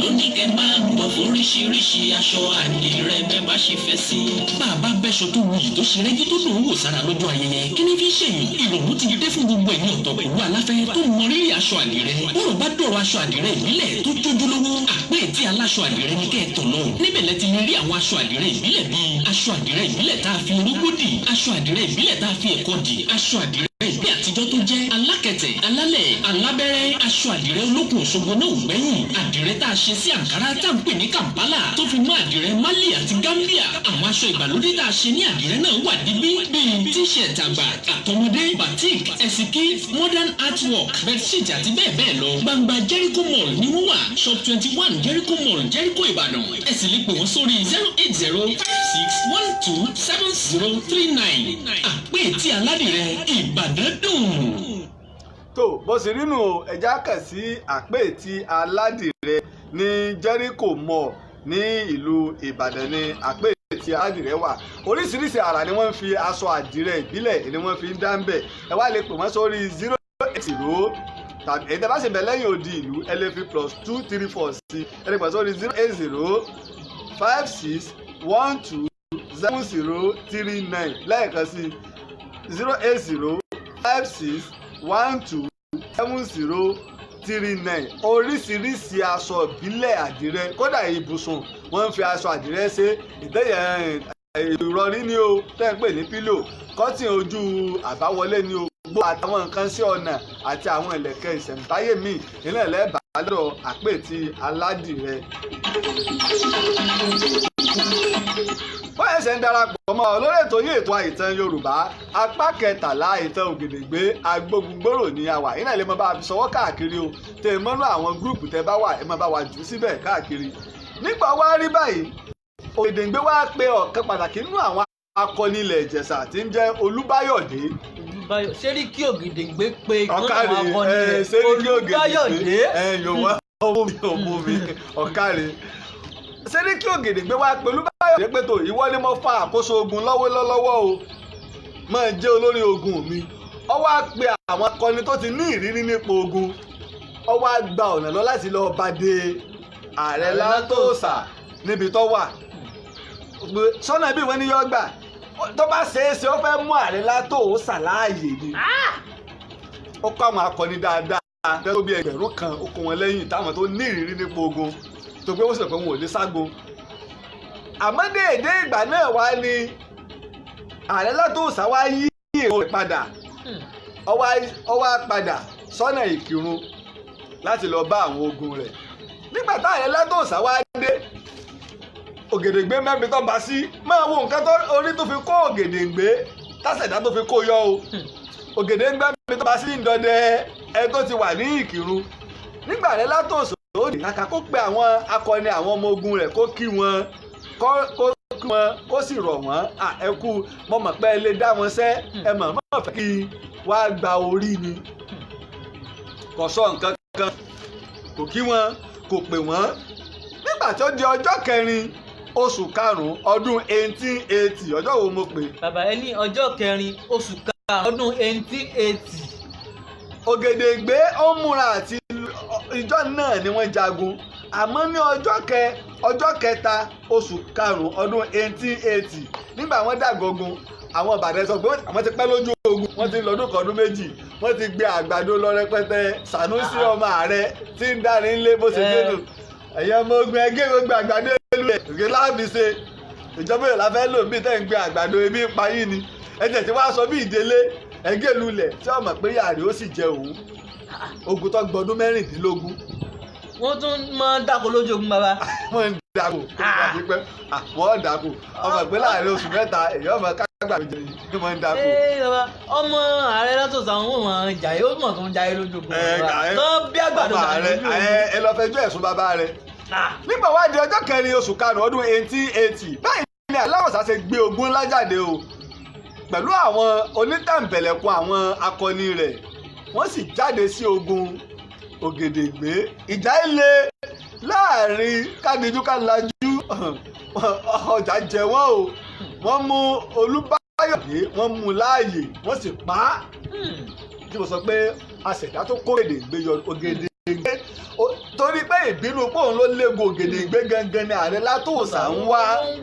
lónìí kẹ máa ń bọ̀ fóríṣiríṣi aṣọ àdìrẹ bẹ́ẹ̀ bá ṣe fẹ́ sí. bàbá bẹ́ṣọ tó wuyì tó ṣe rẹ́gí tó dùn ún wò sára lọ́jọ́ ayẹyẹ kí ni fi ṣe yìí ìrònú ti dé fún gbogbo ẹ̀yìn ọ̀tọ̀ pẹ̀lú aláfẹ́ tó mọ rírì aṣọ àdìrẹ bọ́rọ̀ bá dọ̀rọ̀ aṣọ àdìrẹ ìbílẹ̀ tó jójú lówó àpèétí aláṣọ àdìrẹ ní kẹ́ẹ̀tọ̀ lọ níbẹ̀ lẹ ti rí àwọn aṣọ àdìrẹ ìbílẹ̀ bíi aṣọ àdìrẹ ìbílẹ̀ tá a fi orógbó dì aṣọ àdìrẹ ìbílẹ̀ tá a fi ẹ̀kọ́ dì aṣọ àdìrẹ ìgbé àtijọ́ tó jẹ́ alákẹ̀tẹ̀ alálẹ̀ alábẹ́rẹ́ aṣọ àdìrẹ olókùn Òṣogbo náà ò gbẹ́yìn àdìrẹ tá a ṣe sí àǹkárá tá à ń pè ní Kampala tó fi mọ́ àdìrẹ Mali àti Gambia àwọn aṣọ ìgbàlódé tá a ṣe ní àdìrẹ náà wà díbí bíi t-shirt àgbà àtọmọdé batik ẹ̀sìnkí modern artwork bedsheet àti bẹ́ẹ̀ bẹ́ẹ̀ lọ gbangba Jericho Mall ni wọ́n wà shop 21 Jericho Mall Jericho Ìbàdàn ẹ sì lè pè wọ́n sórí 08056127039 àpèétí aládìrẹ Ìbàdàn dùn. tó bó ṣe rí nù ẹja kàn sí àpèétí aládìrẹ ní Jericho Mall ní ìlú Ìbàdàn ní àpèétí aládìrẹ wà oríṣiríṣi àrà ni wọ́n fi aṣọ àdìrẹ ìbílẹ̀ ni wọ́n fi ń dá ń bẹ̀ ẹ wá lè pè wọ́n sórí 080 tàbí èdè bá ṣe bẹ̀ lẹ́yìn odi ìlú ẹ lè fi +234 sí ẹ lè pè sórí 08056127039 lẹ́ẹ̀kan sí 08056127039 oríṣiríṣi aṣọ ìbílẹ̀ àdìrẹ kódà ibùsùn wọ́n ń fi aṣọ àdìrẹ ṣe ìrọ̀rí ni o tẹ́ ń pè ní pílò kọ́tìn ojú àbáwọlé ni o gbogbo àtàwọn nǹkan sí ọ̀nà àti àwọn ìlẹ̀kẹ̀ ìṣẹ̀ǹbáyé míì nílẹ̀ lẹ́bàá lọ́dọ̀ àpèétí aládìrẹ. wọ́n ẹ̀sẹ̀ ń darapọ̀ mọ́ lórí ètò yìí ètò ìtàn Yorùbá apá 13 ìtàn Ògèdèngbé Agbógungbòrò ní àwà yìí náà lè máa bá a fi ṣọwọ́ káàkiri o tẹ̀ mọ́nú àwọn gúrùpù tẹ́ bá wà ẹ máa bá wa jù síbẹ̀ káàkiri. nígbà wá rí báyìí Ògèdèngbé wá pe ọ̀kan pàtàkì nínú àwọn akọni ilẹ̀ Ìjẹ̀ṣà tí ń jẹ́ Olúbáyọ̀dé. Sẹ́ríkì Ògèdèngbé pe ìkànnì àwọn akọni rẹ̀ Olúbáyọ̀dé. Yorùbá ọmọ mi ọ̀kàrẹ̀. Sẹ́ríkì Ògèdèngbé wá pe Olúbáyọ̀dé pé tó ìwọ ni mo fa àkóso ogun lọ́wọ́ o máa jẹ́ olórí ogun mi. Ó wá pe àwọn akọni tó ti ní ìrírí nípa ogun ó wá gba ọ̀nà lọ láti lọ bá dé Ààrẹ Látòsà níbi tó wà sọ́nà bí wọ́n ní yọ́ gbà tó bá ṣeéṣe ó fẹ́ mú Ààrẹ Látòsà láàyè ni ó kọ́ àwọn akọni dáadáa tó bí 1000 kan ó kó wọn lẹ́yìn táwọn tó ní ìrírí nípa ogun tó pé wọ́n sì pé wọn ò lè ságun àmọ́ déédéé ìgbà náà wá ní Ààrẹ Látòsà wá yí èrò rẹ̀ padà ó wá padà sọ́nà Ìkìrun láti lọ bá àwọn ogun rẹ̀ nígbà tá Ààrẹ Látòsà wá dé Ògèdèngbé mẹ́bi tó bá sí máa wo nǹkan tó orí tó fi kó Ògèdèngbé tásẹ̀dá tó fi kó yọ o Ògèdèngbé mẹ́bi tó bá sí ń dọdẹ ẹ tó ti wà ní Ìkìrun nígbà Ààrẹ Látòsà ó ní kàkà kó pe àwọn akọni àwọn ọmọ ogun rẹ̀ kó kí wọn kó sì rọ̀ wọ́n ẹ kú mo mọ̀ pé ẹ lè dá wọn sẹ́ ẹ mọ̀ mọ́ fẹ́ kí wàá gba orí ni kò sọ nǹkan kan kò kí wọn kò pè wọ́n nígbà tó di ọjọ́ 4 oṣù karùn-ún ọdún 1880 ọjọ́ wo mo pè. bàbá ẹ ní ọjọ́ 4 oṣù karùn-ún ọdún 1880. Ògèdèngbé ó múra àti ìjọ náà ni wọ́n jagun àmọ́ ní ọjọ́ 3 oṣù karùn-ún ọdún 1880 nígbà wọ́n dàgọ́gun àwọn Ìbàdàn sọ pé àwọn ti pẹ́ lójú ogun wọ́n ti lọ́dún kọ́dún méjì wọ́n ti gbé àgbàdo lọ rẹpẹtẹ Sànúsí ọmọ ààrẹ tí ń dárí ńlé bó ṣe gbé nù ẹ̀yẹ ọmọ ogun ẹgbẹ́ gbogbo àgbàdo lulẹ̀ òkè láàbì ṣe ìjọba ìlà fẹ́ lò bí tẹ́ ń gbé àgbàdo ebi payí ni ẹ̀jẹ̀ tí wàá sọ bí ìdílé ẹgbẹ́ lulẹ̀ tí wọ́n mọ̀ pé yàrá ó sì jẹ òun ogun tó gbọdún 16. wọ́n tún máa ń dàkó lójú ogun bàbá. wọ́n ń dàkó wọ́n dàkó ọmọ ìpè láàrin oṣù 3 èyí ọmọ kágbà méjì ni wọ́n ń dàkó. ọmọ Ààrẹ Látòsà wọn máa ń jàyè ó mọ̀ tó ń jàyè lójú ogun bàbá tó bí àgbàdo dànù lójú ogun. ẹ lọ fẹjọ́ ẹ̀sùn bàbá rẹ̀. nígbà wá di ọjọ́ 4 oṣù karùn-ún ọdún 1880 báyìí ni Aláwọ̀sá ṣe gbé ogun ńlá jáde o pẹ̀lú àwọn onítàǹbẹ̀lẹ̀kun àwọn akọni rẹ̀ wọ́n sì jáde sí ogun Ògèdèngbé ìjà ilé láàrin kádìjú kálájú ọjà jẹ wọ́n o wọ́n mú Olúbáyọ̀dé wọ́n mú láàyè wọ́n sì pa á tí mo sọ pé àṣẹ̀dá tó kó Ògèdèngbé yọ Ògèdèngbé torí pé ìbínú pòun ló légun Ògèdèngbé gangan ni Ààrẹ Látòsà ń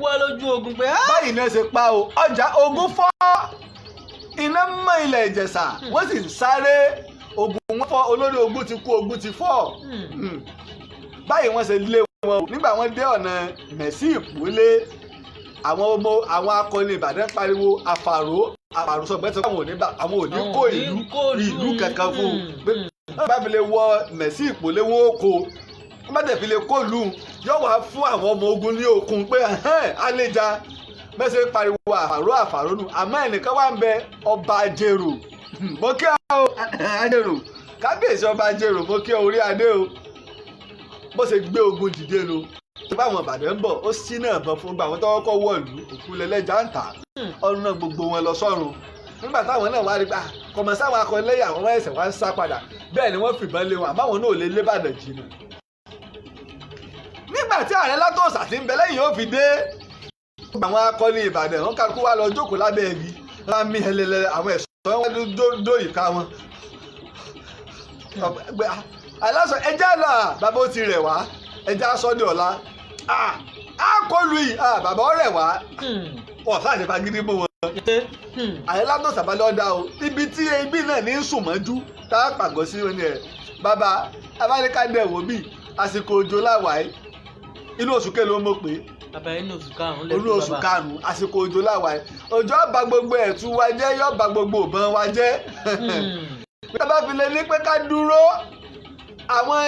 wá lójú ogun pé báyìí náà ṣe pa o ọjà ogun fọ́ iná mọ́ ilẹ̀ Ìjẹ̀ṣà wọ́n sì ń sáré ogun wọn fọ́ olórí ogun ti kú ogun ti fọ́ báyìí wọ́n ṣe lé wọn nígbà wọ́n dé ọ̀nà Mẹ̀sí Ìpólé àwọn akọni Ìbàdàn pariwo àfàró sọgbẹ́ sọ àwọn ò ní kó ìlú kankan fún un bá fi lè wọ mẹ̀sí ìpòlé wọn ó kó bá tẹ̀ fi lè kó lù ú yóò wá fún àwọn ọmọ ogun ní okun pé àlejà mẹ́sẹ̀ pariwo àfàró nù àmọ́ ẹnìkan wà ń bẹ ọba Ajérò mo kí ọ Ajérò kábíyèsí ọba Ajérò mo kí ọ orí adé o bó ṣe gbé ogun dìde lọ tó bá àwọn Ìbàdàn ń bọ̀ ó sí náà bọ̀ fún àwọn tọ́wọ́ kọ́ wọ̀lú òkú lẹ́lẹ́jà ń tà ọdún náà gbogbo wọn lọ sọ́run nígbà táwọn náà wá rí gbà kọmọ sáwọn akọlẹ́yà àwọn ẹsẹ̀ wá ń sá padà bẹ́ẹ̀ ni wọ́n fìbọn lé wọn àmọ́ àwọn náà ò lè lé Ìbàdàn jìnnà. nígbà tí Ààrẹ Látòsà ti ń bẹ lẹ́yìn ó fi dé àwọn akọni Ìbàdàn wọn kálukú wá lọ jókòó lábẹ́ ẹ̀rí wọn mí ẹlẹ́lẹ́ àwọn ẹ̀ṣọ́ wọn dó ìka wọn. aláṣọ ẹjẹ́ lọ bàbá ó ti rẹ̀ wá ẹjẹ́ aṣọ́dẹ ọ̀la àkọlù yìí bàbá ọ̀rẹ́ wá ọ̀sán àti fagídí mú wọn. Ààrẹ Látòsà bá lọ́ọ́ dá o ibi tí ebi náà ní sùn mọ́jú tá a pàgọ́ sí wọn ni ẹ̀ bàbá abáníkádẹ́ wò bí àsìkò òjò láwàá inú oṣù kẹlẹ́ ó mọ̀ pé inú oṣù karùn-ún àsìkò òjò láwàá òjò ọba gbogbo ẹ̀tù wa jẹ́ yóò ba gbogbo ìbọn wa jẹ́ bí a bá fi lè ní pé ká dúró àwọn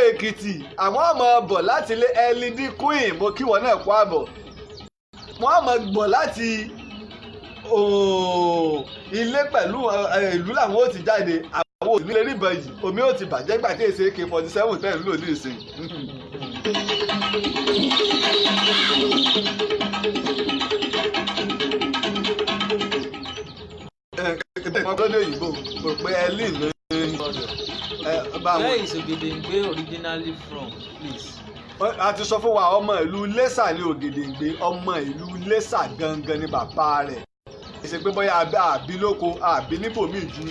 Èkìtì àwọn ọmọ bọ̀ láti ilé LED Queen mo kí wọn náà kó àbọ̀ wọn ọmọ bọ̀ láti ilé pẹ̀lú ìlú làwọn ó ti jáde àwọn òní lè rí ìbọn yìí omi ó ti bàjẹ́ gbà tí èsì AK-47 tẹ̀ ń lò ní ìsìn. ọgọ́dọ̀ òyìnbó rò pé ẹlín ló ń where is Ògèdèngbé originally from please. a ti sọ fún wa ọmọ ìlú Iléṣà ní Ògèdèngbé ọmọ ìlú Iléṣà gangan ní bàbá rẹ̀ ṣe pé bóyá àbí lóko àbí níbòmíì ju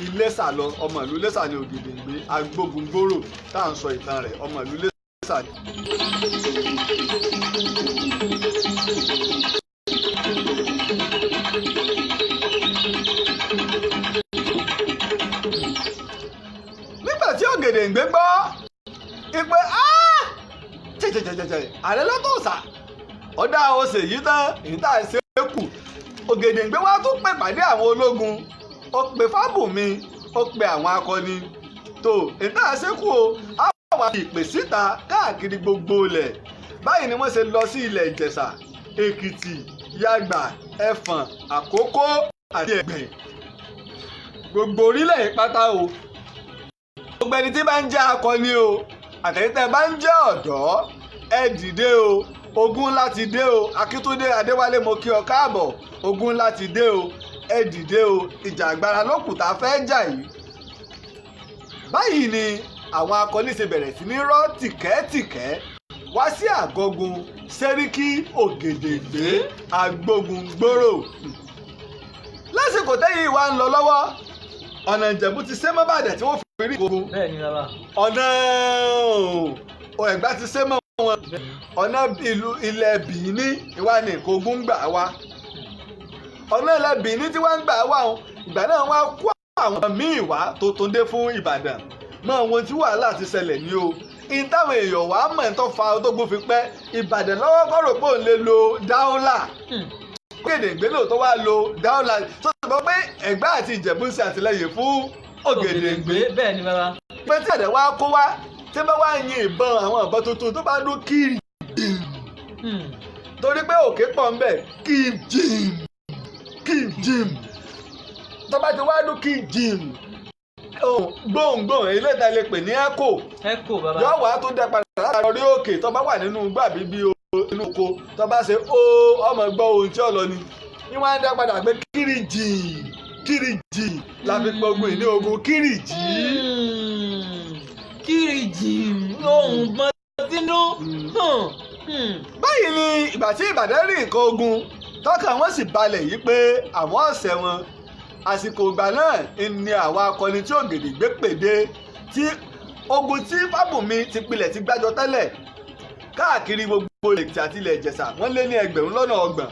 Iléṣà lọ ọmọ ìlú Iléṣà ní Ògèdèngbé agbógungbòrò tá à ń sọ ìtàn rẹ̀ ọmọ ìlú Iléṣà ní. nígbà tí Ògèdèngbé gbọ́ ìpè Ààrẹ Látòsà ọ̀dà ọ̀sẹ̀ yìí tán èyí tá à ń ṣe é kù Ògèdèngbé wá tún pè pàdé àwọn ológun ó pe Fábùnmi ó pe àwọn akọni tó èyí tá à ń ṣe é kù o àwọn ìpè síta káàkiri gbogbo ilẹ̀ báyìí ni wọ́n ṣe lọ sí ilẹ̀ Ìjẹ̀ṣà Èkìtì Yàgbà Ẹ̀fọ̀n Àkókó àti Ẹ̀gbẹ́ gbogbo orílẹ̀ ìpátá o gbogbo ẹni tí bá ń jẹ́ akọni o àtẹ̀yìntẹ̀ bá ń jẹ́ ọ̀dọ́ ẹ dìde o ogun láti dé o Akíntúndé Adéwálé mo kí ọ káàbọ̀ ogun láti dé o ẹ dìde o ìjà agbára lókùtà fẹ́ jà yìí. báyìí ni àwọn akọni ṣe bẹ̀rẹ̀ sí ní rọ́ tìkẹ́tìkẹ́ wá sí àgọ́gun Sẹ́ríkí Ògèdèngbé agbógungbòrò. lásìkò tẹ́yìn ìwà ń lọ lọ́wọ́ ọ̀nà Ìjẹ̀bú ti sé mọ́ Ìbàdàn tí wọ́n fi rí ìkógun. bẹ́ẹ̀ni bàbá. ọ̀nà Ẹ̀gbá ti sé mọ́ wọn ọ̀nà ilẹ̀ Bìíní ìwà ní ìkógun gbà wá ọ̀nà ilẹ̀ Bìíní tí wọ́n ń gbà wá ìgbà náà wọ́n á kó àwọn míì wá tó tó dé fún Ìbàdàn mọ àwọn tí wàhálà ti ṣẹlẹ̀ ní o in táwọn èèyàn wàá mọ̀ ń tó fa Òtógún fi pẹ́ Ìbàdàn lọ́wọ́ kọ́ rò pé òun lè lo dáúlà Ògèdèngbé lò tó wá lo dáúlà tó ti bọ́ pé Ẹ̀gbá àti Ìjẹ̀bú ń ṣe àtìlẹ́yìn fún Ògèdèngbé bẹ́ẹ̀ ni bàbá. pé tí ẹ̀dẹ̀ wá kó wá tí bá wá yin ìbọn àwọn ìbọn tuntun tó bá dún kiri torí pé òkè pọ̀ ń bẹ̀ kí jim tó bá ti wá dún kí jim gbóǹgbóǹ ilé ìta lè pè ní echo bàbá. yóò wá tó dẹ padà láti orí òkè tó bá wà nínú gbàbí bí inú oko tó bá ṣe ọmọ gbọ́ ohun tí ó lọ ni ní wọ́n á dá padà pé kíríjì la fi gbógun ìní ogun kíríjì. kíríjì ohun gbọ́n sínú. báyìí ni ìgbà tí Ìbàdàn rí nǹkan ogun tọ́kàn wọ́n sì balẹ̀ yìí pé àwọn ọ̀sẹ̀ wọn àsìkò ìgbà náà ni àwọn akọni tí Ògèdèngbé pèdé tí ogun tí Fábùnmi ti pilẹ̀ ti gbájọ tẹ́lẹ̀ káàkiri gbogbo Èkìtì àti ilẹ̀ Ìjẹ̀ṣà wọ́n lé ní 20,000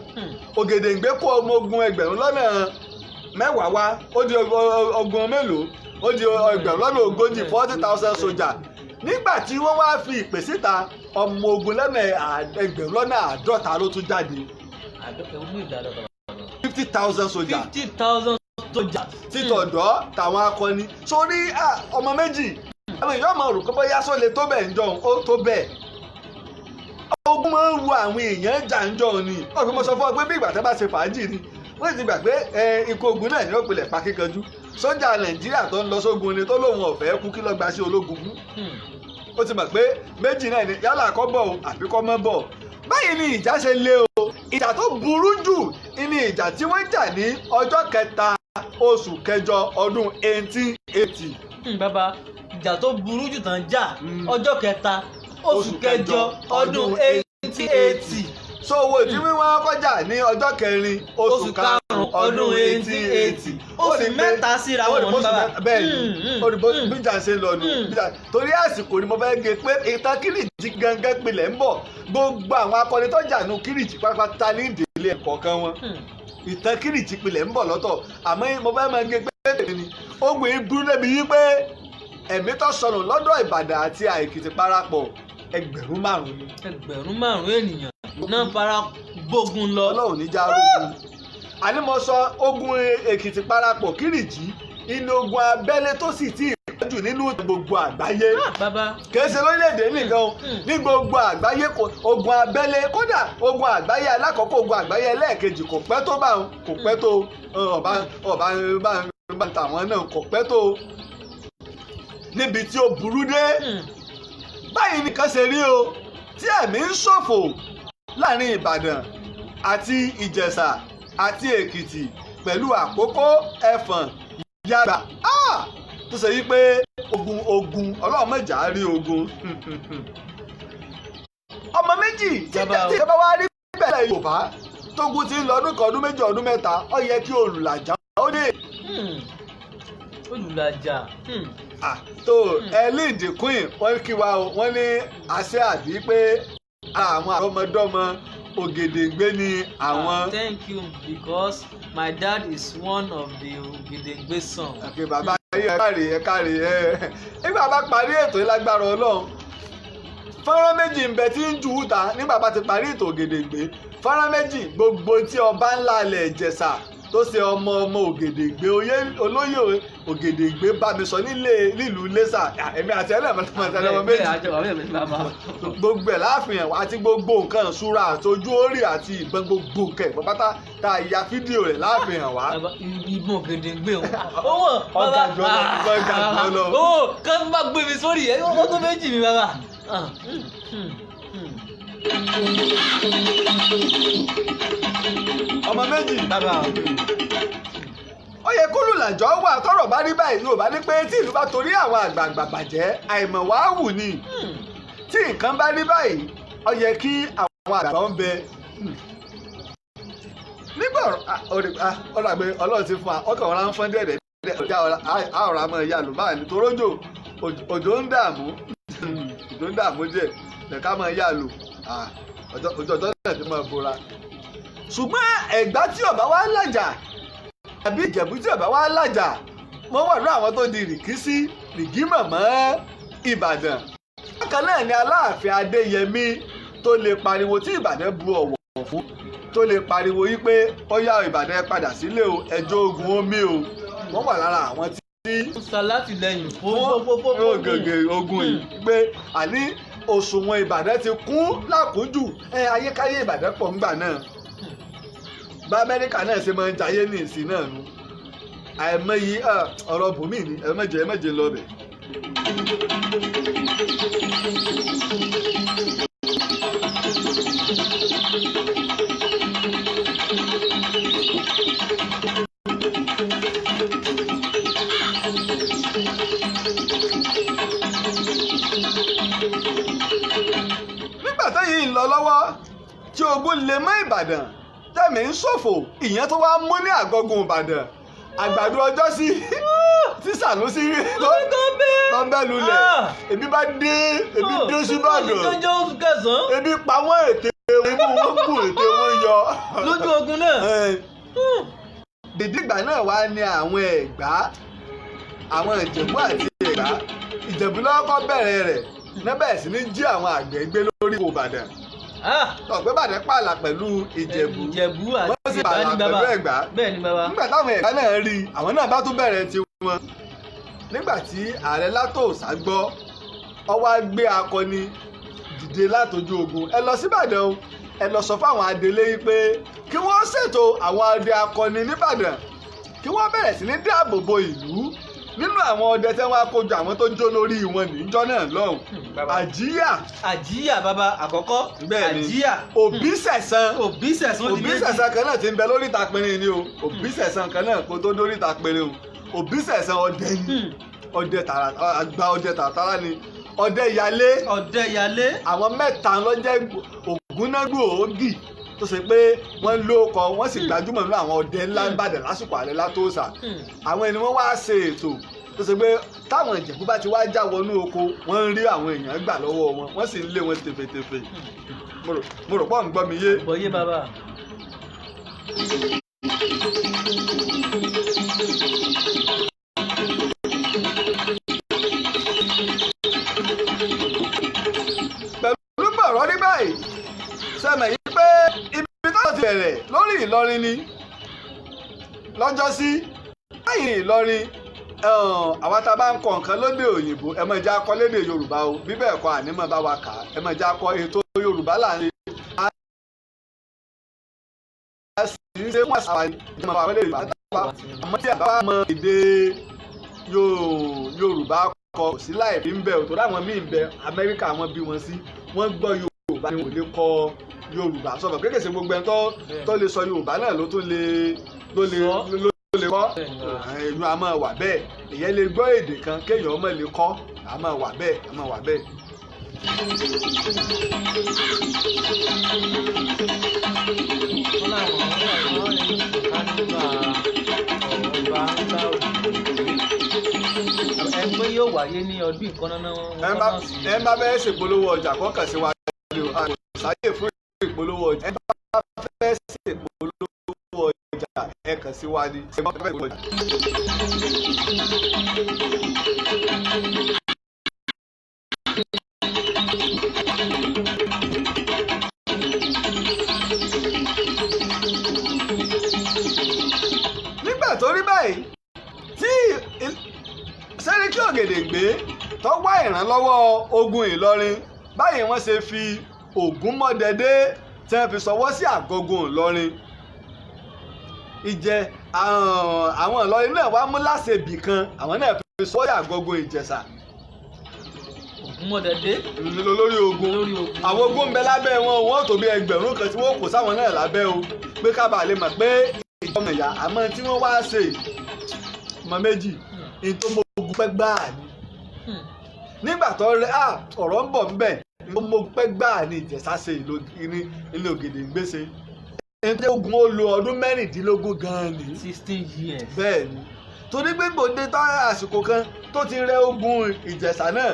Ògèdèngbé kó ọmọ ogun 10,000 wá ó di ogun mélòó ó di 40,000 sójà nígbà tí wọ́n wá fi ìpè síta ọmọ ogun 50,000 ló tún jáde 50,000 sójà. 50,000 sójà. títọ̀dọ̀ tàwọn akọni sórí ọmọ méjì àwọn èèyàn máa rò pé bóyá sọ lè tó bẹ́ẹ̀ ń jọ ó tó bẹ́ẹ̀. ogun máa ń ru àwọn èèyàn jà ń jọ ni ọ̀gbìn mo sọ fún ọ pé bí ìgbà tẹ́ bá ṣe fàájì ni wọ́n ti gbà pé ikú ogun náà ni ó pilẹ̀ pa kíkanjú sójà nàìjíríà tó ń lọ sógun ni tó lóun ọ̀fẹ́ kú kí lọ́ọ́ gba sí ológun kú ó ti mọ̀ pé méjì náà ni yálà kọ́ bọ̀ o àbí kọ́ mọ́ bọ̀ báyìí ni ìjà ṣe lé o ìjà tó burú jù ni ìjà tí wọ́n jà ní ọjọ́ kẹta oṣù kẹjọ ọdún 1880. bàbá ìjà tó burú jù tán jà ọjọ́ kẹta oṣù kẹjọ ọdún 1880. so owó tí wọ́n kọjá ní ọjọ́ kẹrin oṣù karùn-ún ọdún 1880. oṣù mẹ́ta síra wọn ní bàbá. bẹ́ẹ̀ ni olùbó bíjà ṣe lọ nù torí àsìkò ni mo fẹ́ gé pé ìtàn Kírìjí gangan pilẹ̀ ń bọ̀ gbogbo àwọn akọni tó jà nù Kírìjí pátápátá ní ìdílé ẹ̀kọ̀ọ̀kan wọn ìtàn Kírìjí pilẹ̀ ń bọ̀ lọ́tọ̀ àmọ́ mo fẹ́ máa gé pé tèmi ni ogun yìí burú débi yí pé ẹ̀mí tó sọnù lọ́dọ̀ Ìbàdàn àti Èkìtì parapọ̀ 5,000 ni. 5,000 ènìyàn náà fara gbógun lọ. Ọlọ́run ní já rógun. àní mo sọ ogun Èkìtì parapọ̀ Kírìjí inú ogun abẹ́lé tó sì ti ìpẹ́jù nínú gbogbo àgbáyé. kìí ṣe lórílẹ̀‐èdè nìkan ní gbogbo àgbáyé ogun abẹ́lé kódà ogun àgbáyé alákọ̀ọ́kọ́ ogun àgbáyé ẹlẹ́ẹ̀kejì kò pẹ́ tó bá kò pẹ́ tó ọba tàwọn náà kò pẹ́ tó níbi tí ó burú dé. báyìí nìkan ṣe rí o tí ẹ̀mí ń ṣòfò láàrin Ìbàdàn àti Ìjẹ̀ṣà àti Èkìtì pẹ̀lú Àkókó Ẹ̀fọ̀n Yàgbà tó ṣe yí pé ogun Ọlọ́run má jà rí ogun. ọmọ méjì tí ìjọba wa rí bẹ̀rẹ̀ Yorùbá tógun ti ń lọ ọdún kan ọdún méjì ọdún mẹ́ta ó yẹ kí olùlàjà ó dé. olùlàjà. tó Elinde Queen wọ́n kí wa o wọ́n ní àṣẹ àbí pé àwọn àrọ́mọdọ́mọ Ògèdèngbé ni àwọn. Thank you because my dad is one of the Ògèdèngbé son. àti bàbá yìí ẹ káre nígbà bá parí ètò ìlágbára Ọlọ́run fọ́nrán méjì ń bẹ tí ń jù ú ta nígbà bá ti parí ètò Ògèdèngbé fọ́nrán méjì gbogbo tí ọba ńlá ilẹ̀ Ìjẹ̀ṣà tó ṣe ọmọ Ògèdèngbé olóyè Ògèdèngbé bá mi sọ nílùú Iléṣà èmi àti ẹlẹ́mọ̀tẹ́lẹ́mọ̀ méjì gbogbo ẹ̀ láàfihàn àti gbogbo nǹkan ìṣúra àtọjú orí àti ìbọn gbogbo nǹkan ìpọ́pátá tá a ya fídíò rẹ̀ láàfihàn wá. ìbọn Ògèdèngbé owó ọjà jọ lọ. owó kan bá gbé mi sórí ẹ ó tó méjì mi bàbá. ọmọ méjì bàbá ó yẹ kó lùlàjọ wà tọ́rọ̀ bá rí báyìí yóò bá ní pé tí ìlú bá torí àwọn àgbààgbà bàjẹ́ àìmọ̀ wàá wù ni tí nǹkan bá rí báyìí ó yẹ kí àwọn àgbà ń bẹ nígbà ọ̀rọ̀ àgbẹ̀ Ọlọ́run ti fún wa ọkàn wọn ń fọ́n dẹ̀dẹ̀ àwòrán àmọ́ ìyá àlùbáà ní torójò òjò ń dààmú jẹ lẹ́ka máa yá lò ọjọ́ náà ti máa bora. ṣùgbọ́n Ẹ̀gbá tí ọba wa làjà àbí Ìjẹ̀bú tí ọba wa làjà wọ́n wà ní àwọn tó di rìkísí rìgímọ̀ mọ́ Ìbàdàn. bákan náà ni Aláàfin Adéyẹmí tó lè pariwo tí Ìbàdàn bu ọ̀wọ̀ fún tó lè pariwo yí pé ó yá Ìbàdàn ẹ padà sílé o ẹjọ́ ogun omi o wọ́n wà lára àwọn tí. sàlátìlẹ́yìn fún ogun yìí pé àní òṣùwọ̀n Ìbàdàn ti kún lákòójù ayékáyé Ìbàdàn pọ̀ ńgbà náà bá Amẹ́ríkà náà ṣe máa ń jayé ní ìsìn náà nu àìmọye ọ̀rọ̀ bùnmí ni ẹ̀mẹ́jẹ lọ bẹ̀. nígbà táyì ń lọ lọ́wọ́ tí ogun lè mọ́ Ìbàdàn tẹ̀mí ń ṣòfò ìyẹn tó wá mú ní àgọ́gun Ìbàdàn àgbàdo ọjọ́ sí tí Sànúsí lọ́bẹ̀ lulẹ̀ ebi bá dé sí Ìbàdàn ebi pa wọ́n ètè imú wọn kù ètè wọn yọ. lójú ogun náà. dìdígbà náà wá ní àwọn Ẹ̀gbá àwọn Ìjẹ̀bú àti Ẹ̀gbá Ìjẹ̀bú lọ́kọ́ bẹ̀rẹ̀ rẹ̀ níbẹ̀ sì ní jí àwọn àgbẹ̀ gbé lórí Ìbàdàn ọ̀gbẹ́ Ìbàdàn pààlà pẹ̀lú Ìjẹ̀bú àti Ẹ̀gbá ní bàbá. bẹ́ẹ̀ ni bàbá. nígbà táwọn Ẹ̀gbá náà rí àwọn náà bá tún bẹ̀rẹ̀ tiwọn. nígbà tí ààrẹ Látòsà gbọ́ ó wá gbé akọni dìde látojú ogun ẹ lọ síbàdàn o ẹ lọ sọ fáwọn adelé yìí pé kí wọ́n ṣètò àwọn ọdẹ akọni nìbàdàn kí wọ́n bẹ̀rẹ̀ sí ní dáàbò bo ìlú nínú àwọn ọdẹ tí wọ́n á kójọ àwọn tó jó lórí wọn níjọ́ náà lọ́hùn. àjíyà bàbá àkọ́kọ́ àjíyà òbísẹ̀sán kan náà ti ń bẹ lóríta pinrin ni o òbísẹ̀sán kan náà kó tó dóríta pinrin o òbísẹ̀sán ọdẹ ni ọdẹ àgbà ọdẹ tààtàrà ni ọdẹ yalé àwọn mẹ́ta ló jẹ́ ògúnnágbò ògì tó ṣe pé wọ́n lóko wọ́n sì gbajúmọ̀ nínú àwọn ọdẹ ńlá Ìbàdàn lásìkò ààrẹ Látòsà àwọn ẹni wọ́n wá ṣe ètò tó ṣe pé táwọn Ìjẹ̀bú bá ti wá já wọnú oko wọ́n ń rí àwọn èèyàn gbà lọ́wọ́ wọn wọ́n sì ń lé wọn tefetefe mo rò pọ̀ ń gbọ́ mi yé. bọ́yé bàbá. pẹ̀lú bọ̀rọ̀ ní báyìí sẹ́mẹ̀ yìí pé ibi tó ti bẹ̀rẹ̀ lórí Ìlọrin ni lọ́jọ́sí lẹ́yìn Ìlọrin àwa tá a bá ń kọ nǹkan lóde òyìnbó ẹ máa já kọ lédè Yorùbá o bí bẹ́ẹ̀ kọ́ ànímọ̀ bá wa kà á ẹ máa já kọ ètò Yorùbá láàrin a sì ń ṣe fún àṣà ìjọba àwọn èdè Yorùbá àmọ́ tí a bá mọ èdè Yorùbá kọ kò sí láì fi ń bẹ òtò láwọn míì ń bẹ Amẹ́ríkà wọn bí wọn sí wọ́n gbọ́ Yorùbá ni wọ́n lè kọ Yorùbá sọ̀rọ̀ kékèsè gbogbo ẹni tó lè sọ Yorùbá náà ló tún lè kọ́ ìlú a máa wà bẹ́ẹ̀ ìyẹn lè gbọ́ èdè kan kéèyàn ọmọ lè kọ́ a máa wà bẹ́ẹ̀. ẹgbẹ́ yóò wáyé ní ọdún ìkànnà náà. ẹ bá bẹ́ẹ̀ ṣèpolówó ọjà kọ́kàn sí wa ṣàyè fún ìpolówó ọjà ẹ bá fẹ́ ṣèpolówó ọjà ẹ kàn sí wa ní. nígbà tó rí báyìí tí Sẹ́ríkì Ògèdèngbé tó wá ìrànlọ́wọ́ ogun Ìlọrin báyìí wọ́n ṣe fi Ògúnmọ́dẹdé tí wọ́n fi ṣọwọ́ sí àgọ́gun Ìlọrin àwọn Ìlọrin náà wá mú láṣẹbì kan àwọn náà fi ṣọwọ́ sí àgọ́gun Ìjẹ̀ṣà. Ògúnmọ́dẹdé lórí ogun àwọn ogun ń bẹ lábẹ́ wọn tó bí 1000 kan tí wọ́n kó sáwọn náà lábẹ́ o pé ká bàa lè mọ̀ pé ìjọba ìyá àmọ́ tí wọ́n wá ṣe mọ méjì ní tó mógun pẹ́ gbáà ni nígbà tó rẹ ọ̀rọ̀ ń bọ̀ ńbẹ̀ ní tó mógun pẹ́ gbáà ni Ìjẹ̀ṣà ṣe ilé Ògèdèngbé ṣe ẹni tí ogun ó lo ọdún 16 gan-an ni 16 years bẹ́ẹ̀ ni torí gbígbòde tó àsìkò kan tó ti rẹ ogun Ìjẹ̀ṣà náà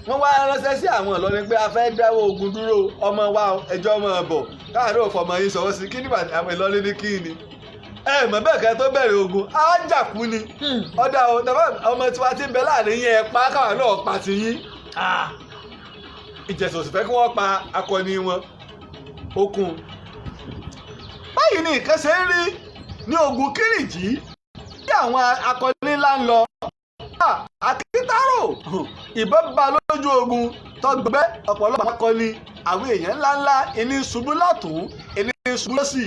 wọ́n wá ránṣẹ́ sí àwọn Ìlọrin pé a fẹ́ dáwọ́ ogun dúró ọmọ wa ẹjọ́ ọmọ bọ̀ káàdó òfòmọ yín sọ̀rọ̀ sí kí nígbà àwọn Ìlọrin ní kí ni ẹ mọ̀ bẹ́ẹ̀ kẹ́ tó bẹ̀rẹ̀ ogun á jàkú ni ọ̀dà ọmọ tiwa ti ń bẹ láàrin yẹn pa káwọn náà pa ti yín Ìjẹ̀ṣà sì fẹ́ kí wọ́n pa akọni wọn okùn. báyìí ni nǹkan ṣe ń rí ní ogun Kírìjí tí àwọn akọni ńlá ń lọ Akíntárò ìbọn bá lójú ogun tọgbẹ́ ọ̀pọ̀lọpọ̀ akọni àwọn èèyàn ńláńlá ẹni ṣubú látùn ẹni ṣubú lọ́sì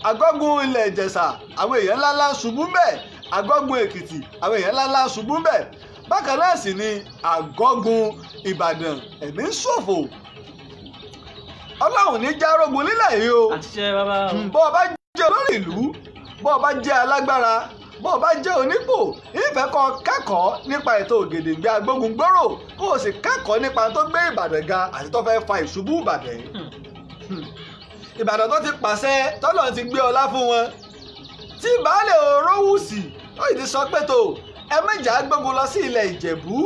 Agọ́gun ilẹ̀ Ìjẹ̀ṣà àwọn èèyàn ńláńlá ṣubú bẹ́ẹ̀ Agọ́gun Èkìtì àwọn èèyàn ńláńlá ṣubú bẹ́ẹ̀ bákan náà sì ni Agọ́gun Ìbàdàn ẹ̀mí ń ṣòfò Ọlọ́run ní járógun nílẹ̀ yìí o bọ́ ọ bá jẹ́ olórí ìlú bọ́ ọ bá jẹ́ alágbára bó o bá jẹ́ onípò ìfẹ́ kan kẹ́kọ̀ọ́ nípa ètò Ògèdèngbé Agbógungbòrò kó o sì kẹ́kọ̀ọ́ nípa tó gbé Ìbàdàn ga àti tó fẹ́ fa ìṣubú Ìbàdàn Ìbàdàn tó ti pàṣẹ tọ́lọ̀ ti gbé ọlá fún wọn tí baálé Orówùsì ó ti sọ pé tó ẹ méjà gbógun lọ sí ilẹ̀ Ìjẹ̀bú.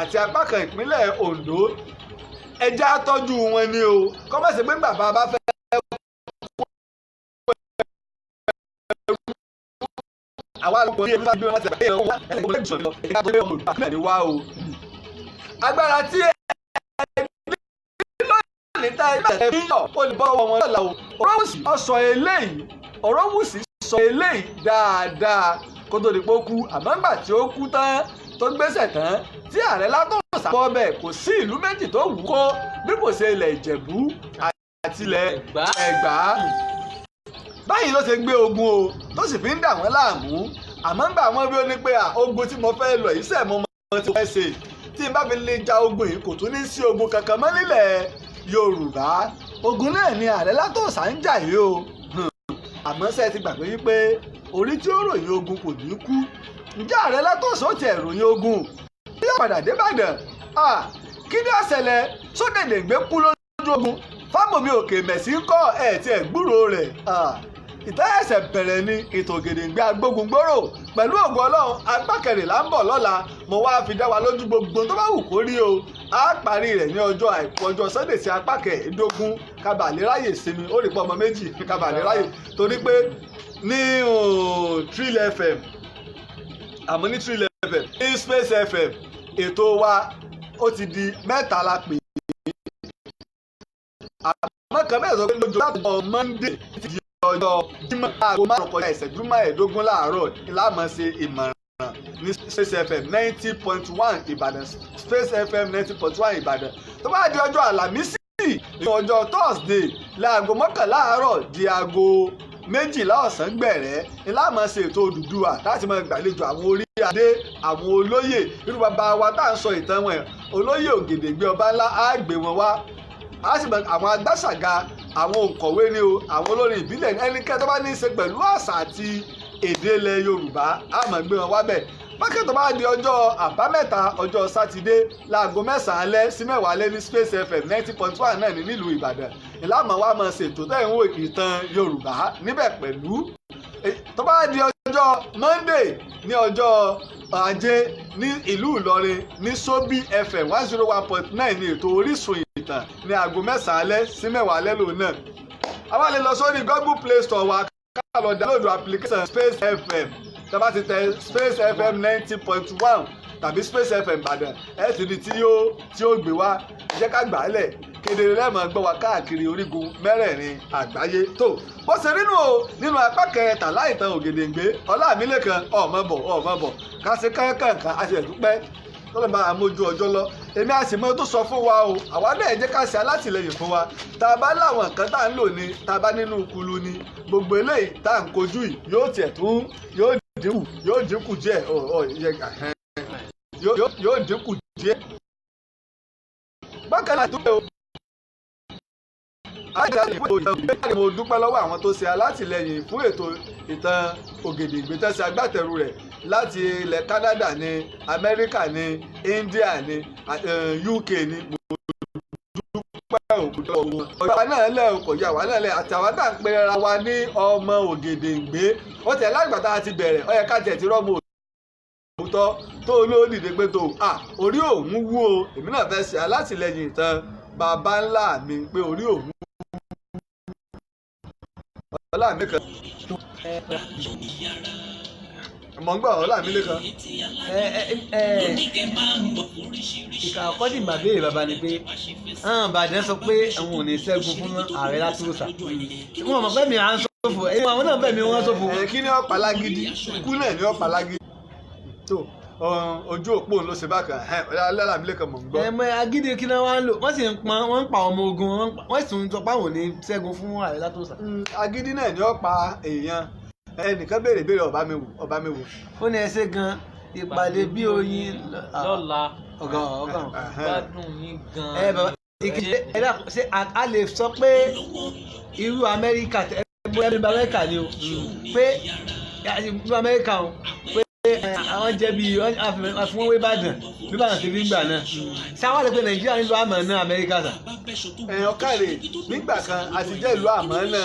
àti apá kan ìpínlẹ̀ Ondo ẹja tọ́jú wọn ni o kọ́ mọ̀ sí pé bàbá bá fẹ́ àwa lọ́kọ̀ yẹn nígbà bí wọ́n ti bàjẹ́ ìrọ̀wọ́ ẹ̀ẹ́dẹ́gbẹ̀rún lẹ́gbẹ̀ẹ́ sọ̀rọ̀ ẹ̀ka tó yẹ ọmọ olùkọ́ náà ní wá o. agbára tí ẹ lónìí tá ẹ fi yọ olùbọ́ wọn lọ́la o. Ọ̀rọ̀wùsì sọ eléyìí dáadáa kó tó di pé ó kú àmọ́ ńgbà tí ó kú tán tó gbéṣẹ̀ tán tí ààrẹ Látòsà bọ́ bẹ́ẹ̀ kò sí ìlú méjì tó wù kó bí kò ṣe ilẹ̀ Ìjẹ̀bú àti ilẹ̀ Ẹ̀gbá. báyìí ló ṣe gbé ogun o tó sì fi ń dà wọ́n láàmú àmọ́ ńgbà wọ́n bí ó ní pé ogun tí mo fẹ́ lọ yìí sẹ̀ mo mọ ti fẹ́ ṣe tí n bá fi lè ja ogun yìí kò tún ní sí ogun kankan mọ́ nílẹ̀ Yorùbá. ogun náà ni ààrẹ Látòsà ń jà yìí o àmọ́ ṣe ti gbàgbé wípé orí tí ó ròyìn ogun kò ní kú. ǹjẹ́ ààrẹ Látòsà ó tiẹ̀ ròyìn ogun bí yóò padà dé Ìbàdàn kí ni àṣẹlẹ̀ sódèdè gbé kú lójú ogun Fábùnmi Òkèmẹsì ń kọ́ ẹ̀ tí ẹ̀ gbúròó rẹ̀. ìtàn ẹ̀sẹ̀ bẹ̀rẹ̀ ni ètò Ògèdèngbé Agbógungbòrò pẹ̀lú ògo Ọlọ́run apá kẹrìnlá ń bọ̀ lọ́la mo wá fi dá wa lójú gbogbo tó bá wù kó rí o a parí rẹ̀ ní ọjọ́ àìkú ọjọ́ Sunday sí apá kẹẹ̀ẹ́dógún kábàlẹ̀ ráyè sinmi ó rí pọ̀ ọmọ méjì kábàlẹ̀ ráyè torí pé ní Trill FM àmọ́ ní Trill FM ní Space FM ètò wa ó ti di mẹ́ta la pè é àmọ́ kan bẹ́ẹ̀ sọ pé lójó láti ọjọ́ Monday ti di ọjọ́ Jímọ̀ aago 5 kọjá ìṣẹ́jú 15 láàárọ̀ ìlànà ṣe ìmọ̀ràn ní Space FM 90.1 Ìbàdàn Space FM 90.1 Ìbàdàn tó bá di ọjọ́ Àlàmísì ní ọjọ́ Thursday láago 11 láàárọ̀ di aago 12 ọ̀sán gbẹ̀rẹ́ ìlànà ṣe ètò Odùduwà láti máa gbàlejò àwọn orí adé àwọn olóyè irú bàbá wa tá à ń sọ ìtàn wọn olóyè Ògèdèngbé ọba ńlá á gbé wọn wá a sì mọ àwọn agbásàga àwọn òǹkọ̀wé ni o àwọn olórin ìbílẹ̀ ẹnikẹ́ni tó bá ní í ṣe pẹ̀lú àṣà àti èdè ilẹ̀ Yorùbá a máa gbé wọn wá bẹ̀. bákẹ́ tó bá di ọjọ́ àbámẹ́ta ọjọ́ sátidé láago 9 alẹ́ sí 10 alẹ́ ní Space FM 90.1 náà ní nílùú Ìbàdàn ìlànà wa máa ṣètò tẹ́ ń wo ìtàn Yorùbá níbẹ̀ pẹ̀lú. tó bá di ọjọ́ Monday ní ọjọ́ Ajé ní ìlú Ìlọrin ní Sobi FM 101.9 ní ètò Orísun ìtàn ní aago 9 alẹ́ sí 10 alẹ́ lòun náà. àwa lè lọ sórí Google Play Store wa ká lọ download application Space FM tá bá ti tẹ Space FM 90.1 tàbí Space FM Ìbàdàn ẹ ti di tí yóò gbé wá jẹ́ ká gbà á lẹ̀ kedere lẹ́mọ̀ gbọ́ wa káàkiri orígun mẹ́rẹ̀ẹ̀rin àgbáyé tó bó ṣe nínú o nínú apá kẹtàlá ìtàn Ògèdèngbé Ọlámílékan ọmọ bọ̀ ká ṣe kánkànkan àti ẹ̀dúpẹ́ tó lè máa mójú ọjọ́ lọ èmi àsìmọ́ tó sọ fún wa o àwa náà jẹ́ ká ṣe alátìlẹyìn fún wa tá a bá láwọn nǹkan tá à ń lò ní tá a bá nínú kulu ni gbogbo eléyìí tá à ń kojú yìí yóò tiẹ̀ tún yóò dínkù díẹ̀ yóò dínkù díẹ̀ bákan náà tó yẹ o mo dúpẹ́ lọ́wọ́ àwọn tó ṣe alátìlẹyìn fún ètò ìtàn Ògèdèngbé tẹ́sí agbátẹrù rẹ̀ láti ilẹ̀ Canada ní Amẹ́ríkà ní India ní UK ní mo dúpẹ́ òkúta ọ̀hún. ọ̀gá náà lẹ̀ ọkọ̀ yà wá náà lẹ̀ àtàwọn tá à ń pera wa ní ọmọ Ògèdèngbé ó tẹ̀ lágbàtà àti bẹ̀rẹ̀ ó yẹ ká tẹ̀ tí rọ́mọ òótọ́ tó olóòdìdè pé tó orí òun wú o èmi náà fẹ́ ṣe alátìlẹyìn ìtàn bàbá ńlá mi pé orí òun Ọlámílékan mọ̀ ń gbọ́ Ọlámílékan. ìkà ọkọ tí màá béèrè bàbá ni pé àwọn Ìbàdàn sọ pé àwọn ò ní ṣẹ́gun fún ààrẹ Látòsà wọn mọ̀ pé mi à ń ṣòfò èyí àwọn náà bẹ̀ mi wọ́n ṣòfò. kí ni ọ̀pá lágídí ikú náà ni ọ̀pá lágídí tó ojú òpó ló ṣe bákan Ọlámílékan mọ̀ ń gbọ́. agídí kí náà wọ́n ń lò wọ́n sì ń pa ọmọ ogun wọ́n sì ń sọ pé àwọn ò ní ṣẹ́gun fún ààrẹ Látòsà. agídí náà ni ọ̀pá èèyàn ẹnìkan béèrè ọba mi wò. ó ní ẹsẹ gan ìpàdé bí oyin lọ́la ọgàn gbádùn yín gan. ṣé a lè sọ pé irú Amẹ́ríkà ni o pé irú Amẹ́ríkà o pé àwọn jẹ̀bi àfihàn Ìbàdàn ti rí gbà náà sáwọn lè pe Nàìjíríà nílùú àmọ́ náà Amẹ́ríkà sà. ọ̀kàrẹ̀ nígbà kan àti jẹ́ ìlú àmọ́ náà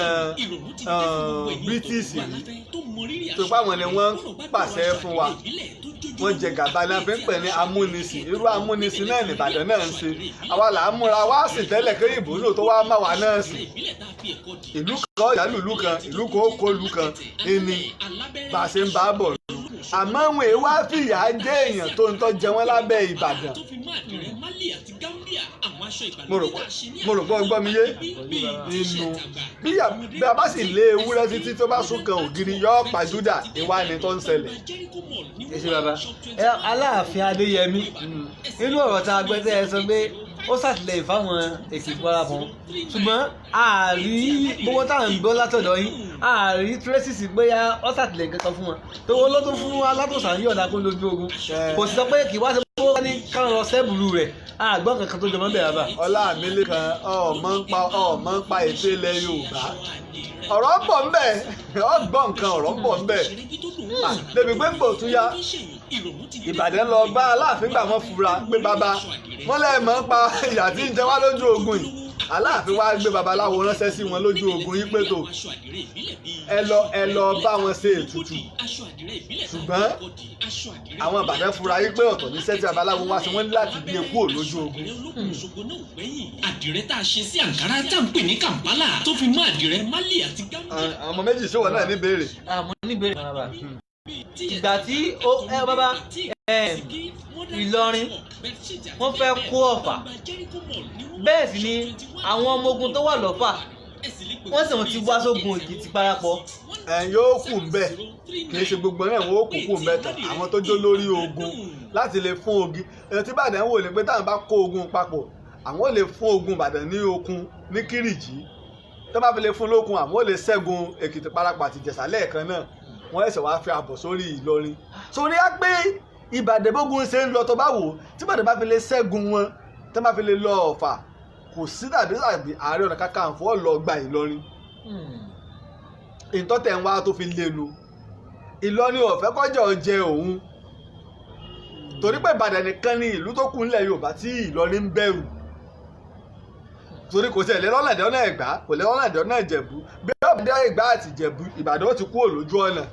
British rí tó báwọn ni wọ́n pàṣẹ fún wa wọ́n jẹ gàba ní afẹ́ ń pè ní amúnisìn irú amúnisìn náà ní Ìbàdàn náà ń ṣe àwa là ń múra wá sí tẹ́lẹ̀ kí ìbò náà tó wá má wa náà sí ìlú kan ọ̀yà lùlú kan ìlú kan ó kó ìlú kan ẹni bá a ṣe ń bá a bọ̀ lù àmọ́ wọn èé wá fìyà jẹ èèyàn tó ń tọ́ jẹ wọ́n lábẹ́ Ìbàdàn mo rò pé ọgbọ́n mi yé nínú bí a bá sì lé ewúrẹ́ títí tó bá sún kan ògiri yọ pàjúdà ìwà ni tó ń ṣẹlẹ̀. ẹ ṣe bàbá Aláàfin Adéyẹmí nínú ọ̀rọ̀ tá a gbẹ́ tẹ́ ẹ sọ pé ó ṣàtìlẹ́yìn fáwọn Èkìtì parapọ̀ ṣùgbọ́n ààrí gbogbo táwọn ń gbọ́ látọ̀dọ̀ yín ààrí tírẹ́sìsì bóyá ó ṣàtìlẹ́yìn kankan fún wọn tó wọ́n ló tún fún alátòsàn yí ọ̀dà kó lójú ogun kò sì sọ pé kì í wá sí pé ó ní káwọn lọ sẹ́bùrú rẹ̀ àgbọ̀n kankan tó jọmọ́ bẹ̀rẹ̀ bá. Ọlámilé kan ọmọ ń pa ètò ilẹ̀ Yorùbá ọ̀rọ̀ ń bọ̀ ńbẹ̀ ọgbọ́n nǹkan ọ̀rọ̀ ń bọ̀ ńbẹ̀ débi pé gbò tún yá Ìbàdàn lọ bá Aláàfin gbà wọ́n fura pé bàbá wọ́n lẹ́ẹ̀mọ́ ń pa ìyà tí ń jẹ wá lójú ogun yìí Aláàfin wá gbé babaláwo ránṣẹ́ sí wọn lójú ogun yìí pé tó ẹ lọ bá wọn ṣe ètùtù ṣùgbọ́n àwọn Ìbàdàn fura yìí pé ọ̀tọ̀ níṣẹ́ tí babaláwo wá sí wọ́n ní láti gbé kúrò lójú ogun. àdìrẹ tá a ṣe sí Àǹkárá tá à ń pè ní Kampala tó fi mọ́ àdìrẹ Mali àti Gambia. àwọn ọmọ méjì ṣòwò náà ní béèrè. àmọ́ ní béèrè bàbá ìgbà tí bàbá Ìlọrin wọ́n fẹ́ kó Ọ̀fà bẹ́ẹ̀ sì ni àwọn ọmọ ogun tó wà lọ́fà wọ́n sì wọ́n ti wá sógun Èkìtì parapọ̀. yóò kù ńbẹ̀ kì í ṣe gbogbo náà wọn ó kù ńbẹ̀ tán àwọn tó jó lórí ogun láti lè fún ogi ẹni tí Ìbàdàn wò ní pé táwọn bá kó ogun papọ̀ àwọn ò lè fún ogun Ìbàdàn ní okun ní Kírìjí tó bá fi lè fún lókun àwọn ò lè ṣẹ́gun Èkìtì parapọ̀ àti Ìjẹ̀ṣà lẹ́ẹ̀kan náà wọ́n ẹ̀sẹ̀ wá fi àbọ̀ sórí Ìlọrin sórí á pé Ìbàdàn bógun ṣe ń lọ tó bá wò tí Ìbàdàn bá fi lè ṣẹ́gun wọn tó bá fi lè lọ Ọ̀fà kò sí tàbí Ààrẹ Ọ̀nà Kakanfò lọ gba Ìlọrin ìtọ́tẹ̀ ń wá tó fi lénu Ìlọrin ọ̀fẹ́ kọjá ọjẹ òun torí pé Ìbàdàn nìkan ni ìlú tó kù nílẹ̀ Yorùbá tí Ìlọrin ń bẹ̀rù torí kò sí ẹ̀lẹ́ lọ́nà ìdẹ́ọ́nà Ẹ̀gbá kò lẹ́ lọ́nà ìdẹ́ọ́nà Ìjẹ̀bú bí ọ̀bẹ dé Ẹ̀gbá àti Ìjẹ̀bú Ìbàdàn ó ti kúrò lójú ọ̀nà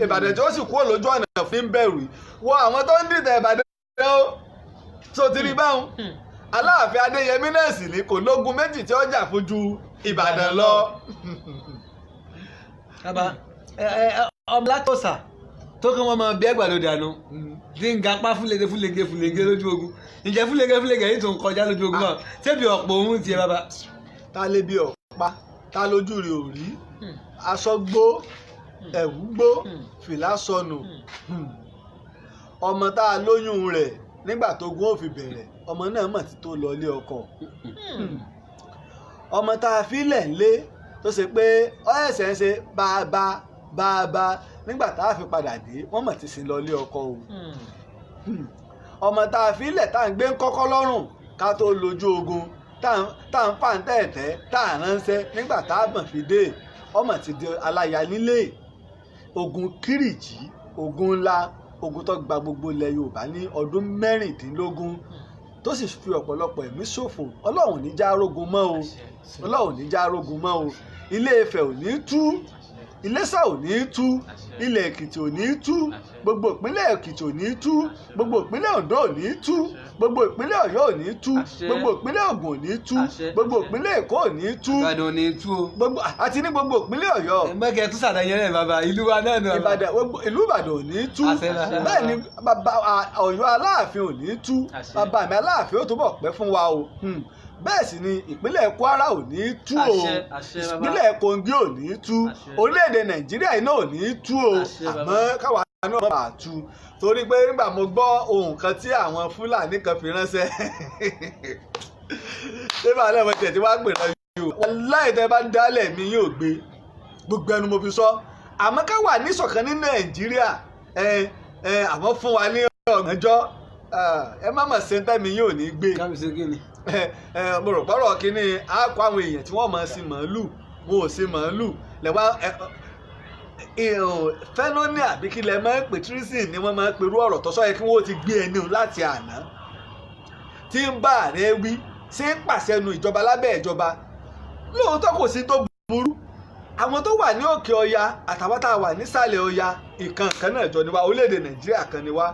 Ìbàdàn tí ó sì kúrò lójú ọ̀nà fi ń bẹ̀rù wọ àwọn tó ń dìtẹ̀ Ìbàdàn ó tó ti rí báwọn Aláàfin Adéyẹmí náà sì ní kò lógun méjì tí ó jà fún ju Ìbàdàn lọ. ọmọ látọ̀sà tó kàn wọ́n máa bí ẹgbàdo dànù tí ń gapá fúlege lójú ogun ǹjẹ́ fúlege yìí tó ń kọjá lójú ogun náà ṣébi ọ̀pọ̀ òun tiẹ̀ bàbá. ta lè bí ọ̀pá ta lójú rẹ̀ ò rí aṣọ gbó ẹ̀wù gbó fìlà sọnù ọmọ tá a lóyún rẹ̀ nígbà tó gún ó fi bẹ̀rẹ̀ ọmọ náà mọ̀ tí tó lọ ilé ọkọ ọmọ tá a fi lẹ̀ ńlé tó ṣe pé ọ ẹ̀sẹ̀ ń ṣe bàbá nígbà tá a fi padà dé wọ́n mọ̀ tí sin lọ ilé ọkọ o ọmọ tá a fi lẹ̀ tá à ń gbé ń kọ́kọ́ lọ́rùn ká tó lójú ogun tá à ń fà ń tẹ̀tẹ̀ tá à ránṣẹ́ nígbà tá a bọ̀ fi dé ọmọ ti di aláya nílé ogun Kírìjí ogun ńlá ogun tó gba gbogbo ilẹ̀ Yorùbá ní ọdún 16 tó sì fi ọ̀pọ̀lọpọ̀ ẹ̀mí ṣòfò Ọlọ́run ní já rógun mọ́ o Ọlọ́run ní já rógun mọ́ o Ilé Ifẹ̀ ò ní tú Iléṣà ò ní tú ilẹ̀ Èkìtì ò ní tú gbogbo ìpínlẹ̀ Èkìtì ò ní tú gbogbo ìpínlẹ̀ Oǹdó ò ní tú gbogbo ìpínlẹ̀ Ọ̀yọ́ ò ní tú gbogbo ìpínlẹ̀ Ògùn ò ní tú gbogbo ìpínlẹ̀ Èkó ò ní tú Ìbàdàn ò ní tú o àti ní gbogbo ìpínlẹ̀ Ọ̀yọ́. mẹ́kẹ́ tún ṣàdáyẹ rẹ̀ bàbá ìlú wa náà nù. ìlú Ìbàdàn ò ní tú bẹ́ẹ̀ ni bàbá Ọ̀yọ́ Aláàfin ò ní tú bàbá mi Aláàfin ó túbọ̀ pẹ́ fún wa o bẹ́ẹ̀ sì ni ìpínlẹ̀ Kwara ò ní tú o ìpínlẹ̀ Kogi ò ní tú orílẹ̀-èdè Nàìjíríà iná ò ní tú o àmọ́ káwa náà má bàa tú torí pé nígbà mo gbọ́ ohun kan tí àwọn Fúlàní kan fi ránṣẹ́ ṣé bá lẹ́mọ̀ tẹ̀ tí wàá pè náà yóò wàláhì tẹ́ bá dálẹ̀ mi yóò gbé gbogbo ẹnu mo fi sọ àmọ́ káwa níṣọ̀kan ní Nàìjíríà àwọn fún wa ní ọ̀gànjọ́ ẹ má mà ṣe ń tẹ́mi yóò ní gbé mo rò pọ́rọ̀ kínní á kó àwọn èèyàn tí wọ́n máa sin màálù wọn ò sin màálù lẹ́wà fẹ́nọ́nì àbí kí lẹ máa ń pè tírísìn ni wọ́n máa ń perú ọ̀rọ̀ tó sọ yẹ kí wọ́n ti gbé ẹni láti àná tí ń bá ààrẹ wí ṣé ń pàṣẹ nu ìjọba lábẹ́ ìjọba lóòótọ́ kò sí tó burú àwọn tó wà ní òkè ọya àtàwọn tá a wà nísàlẹ̀ ọya ìkan kan náà jọ ni wá orílẹ̀-èdè Nàìjíríà kan ni wá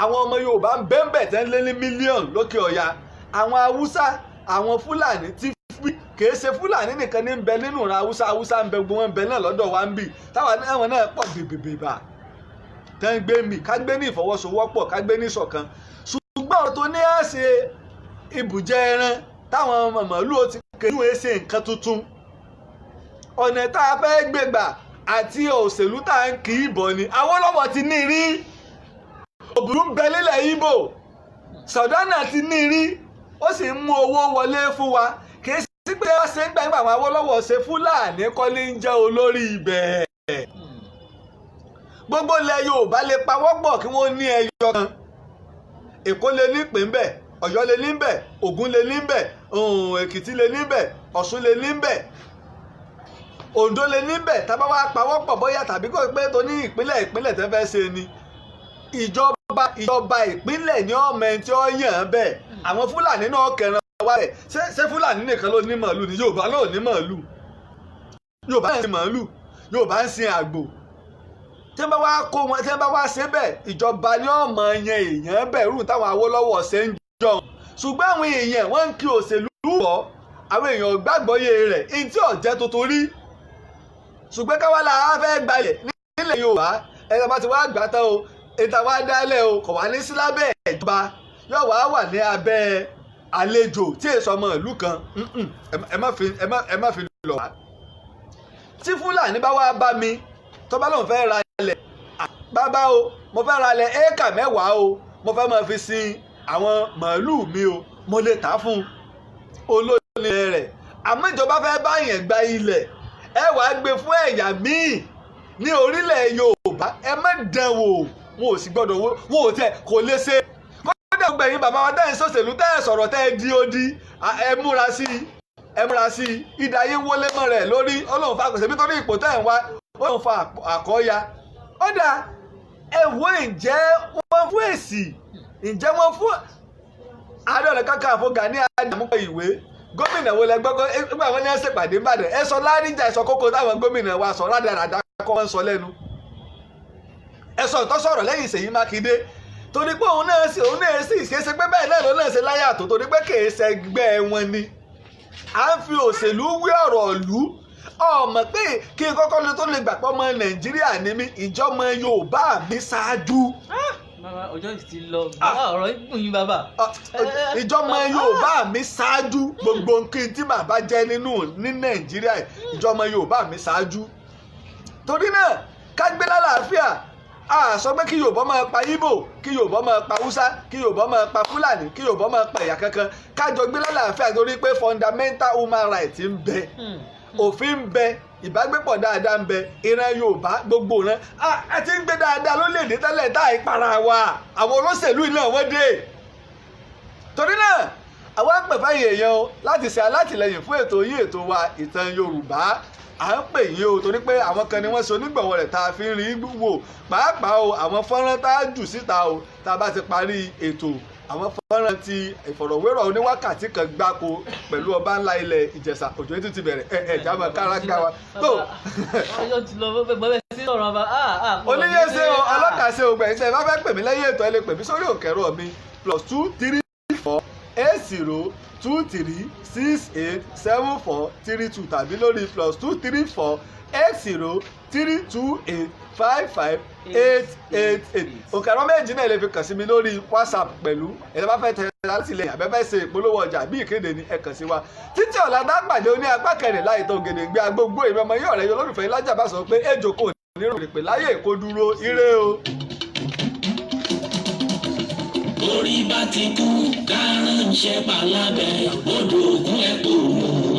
àwọn ọmọ Yorùbá ń bẹ́ńbẹ̀ tẹ́ ń lé ní mílíọ̀nù lókè ọ̀yà àwọn Haúsá àwọn Fúlàní tí kìí ṣe Fúlàní nìkan ní ń bẹ nínú ìran Haúsá ń bẹ gbogbo wọn ń bẹ náà lọ́dọ̀ wa ń bì táwọn náà pọ̀ bèbèbà tẹ́ ń gbé mi ká gbé ní ìfọwọ́sowọ́pọ̀ ká gbé ní ìṣọ̀kan ṣùgbọ́n ọ̀rọ̀ tó ní á ṣe ibùjẹ ẹran táwọn màmálù ó ti kéjú ẹ ṣe nǹkan tuntun ọ̀nà tá a fẹ́ gbégbà àti òṣèlú tá à ń kì í bọ̀ ni Awólọ́wọ̀ ti ní rí òbúrú ń bẹ nílẹ̀ Ìgbò Sàdánà ti ní rí ó sì ń mú owó wọlé fún wa kì í sí pé wọ́n ṣe ń gbà nígbà àwọn Awólọ́wọ̀ ṣe Fúlàní kọ́lé ń jẹ́ olórí ibẹ̀ gbogbo ilẹ̀ Yorùbá lè pawọ́pọ̀ kí wọ́n ní ẹyọ kan Èkó lè ní ìpín bẹ̀ Ọ̀yọ́ lè ní bẹ̀ Ògùn lè ní bẹ̀ Èkìtì lè ní bẹ̀ Ọ̀ṣun lè ní bẹ̀ Oǹdó lè ní bẹ̀ tá bá wá pawọ́pọ̀ bóyá tàbí kò pé tó ní ìpínlẹ̀ tẹ́ fẹ́ ṣe ni ìjọba ìpínlẹ̀ ní ọmọ ẹni tí ó yàn án bẹ́ẹ̀ àwọn Fúlàní náà kẹran wá rẹ̀ ṣé Fúlàní nìkan ló ní màálù ni Yorùbá náà ò ní màálù Yorùbá ń sin màálù Yorùbá ń sin àgbò tí wọ́n bá wá kó wọn tí wọ́n bá wá ṣe bẹ́ẹ̀ ìjọba ní ọmọ yẹn èèyàn bẹ́ẹ̀ rú táwọn Awólọ́wọ̀ ṣe ń jọ ṣùgbọ́n àwọn èèyàn wọ́n ń kí òṣèlú wọ̀ àwọn èèyàn gbàgbọ́yé rẹ̀ ní tí ọ̀jẹ́ tuntun rí ṣùgbọ́n káwá la fẹ́ gbalẹ̀ nílẹ̀ Yorùbá ẹ̀rọ bá ti wá gbà tán o ètò wa dálẹ̀ o kò wá ní sí lábẹ́ ìjọba yóò wà ní abẹ́ àlejò tí èso ọmọ ìlú kan ẹ má fi lọ wá. tí Fúlàní bá wá bá mi tó bá lóun fẹ́ ra ilẹ̀ bàbá o mo fẹ́ ra ilẹ̀ éékà 10 o mo fẹ́ máa fi sin àwọn màálùú mi o mo lè tà fún olóyè rẹ̀ àmọ́ ìjọba fẹ́ bá yẹn gba ilẹ̀ ẹ wàá gbé fún ẹ̀yà míì ní orílẹ̀ Yorùbá ẹ má dán wò wọn ò sì gbọ́dọ̀ wọn ò tẹ kò lè ṣe kódà gbẹ̀yìn bàbá wa tẹ́ ẹ̀ sọ̀sẹ̀lú tẹ́ ẹ̀ sọ̀rọ̀ tẹ́ ẹ̀ di odi ẹ múra sí i ìdá yín wọlé mọ́ rẹ̀ lórí Ọlọ́run fa àkọsẹ̀ nítorí ipò tẹ́ ẹ̀ ń wá Ọlọ́run fa àkọ́ya ọ̀dà ẹ̀wọ́ ǹjẹ́ wọ́n fún èsì ǹjẹ́ wọ́n fún Ààrẹ Ọ̀nà Kakanfò Gani Adams ìwé gómìnà wo lẹ gbọ́gbọ́ nígbà wọn ní ẹ ṣèpàdé Ìbàdàn ẹ sọ láríjà ẹ sọ kókó táwọn gómìnà wa sọ rádaràdà kọ́ wọn sọ lẹ́nu ẹ sọ ìtọ́ sọ̀rọ̀ lẹ́yìn Ṣèyí Mákindé torí pé òun náà sì ṣeéṣe pé bẹ́ẹ̀ náà ló náà ṣe láyàtọ̀ torí pé kìí ṣẹgbẹ́ wọn ni à ń fi òṣèlú wí ọ̀rọ̀ ìlú ọmọ pé kí n kọ́kọ́ lè tó lè gbà pé ọmọ Nàìjíríà ní mi ìjọmọ Yorùbá mi ṣáájú. Bàbá ọjọ́ ti lọ ọ̀rọ̀ ìpín yín bàbá. Ìjọmọ Yorùbá mi ṣáájú gbogbo nǹkan tí bàbá jẹ́ ní Nàìjíríà ìjọmọ Yorùbá mi ṣáájú torí náà ká gbé lálàáfíà a sọ pé kí Yorùbá máa pa Ìgbò kí Yorùbá máa pa Hausa kí Yorùbá máa pa Fúlàní kí Yorùbá máa pa ẹ̀yà kankan kájọ gbé lálàáfíà torí pé fundamental human rights ń bẹ òfin ń bẹ ìbágbépọ̀ dáadáa ń bẹ ìran Yorùbá gbogbo ìran a ti ń gbé dáadáa lórílẹ̀‐èdè tẹ́lẹ̀ tá ìpara wa àwọn olóṣèlú iná wọ́n dé torí náà àwọn àpẹ̀fẹ́ èèyàn o láti ṣe alátìlẹyìn fún ètò yìí ètò wa ìtàn Yorùbá à ń pè yín o torí pé àwọn kan ni wọ́n ṣe onígbọ̀wọ́ rẹ̀ tá a fi ń rí wò pàápàá o àwọn fọ́nrán tá a jù síta o tá a bá ti parí ètò àwọn fọ́nrán ti ìfọ̀rọ̀wérọ̀ oníwákàtí kan gbáko pẹ̀lú ọba ńlá ilẹ̀ Ìjẹ̀ṣà òjò ètò ti bẹ̀rẹ̀ jábọ̀ káráká wa tó. ọjọ́ ti lọ bẹ́ẹ̀ sí ọ̀rọ̀ ọba. oníyẹ̀sẹ̀ o ọlọ́kàṣe o gbẹ̀yìn tẹ́ ẹ bá fẹ́ pè mí lẹ́yìn ètò ẹ lè pè mí sórí òkèrò mi +234 8023687432 tàbí lórí +234 8032855888 òkèrò méjì náà lè fi kàn sí mi lórí WhatsApp pẹ̀lú ẹ̀ bá fẹ́ tẹ látìlẹ́yìn àbẹ́fẹ́ ṣe ìpolówó ọjà bí ìkéde ni ẹ kàn sí wa títí ọ̀la dápàdé oní apá kẹrìnlá ètò Ògèdèngbé Agbógbó ìmọ̀ ọmọ yóò rẹ̀ yọ lólùfẹ́ Ìlàjà bá sọ pé ejò kò ní ròrìn pé láyé èkó dúró ire o. orí bá ti kú kárànṣẹ́ palábẹ́ odò ògùn ẹ̀kọ́.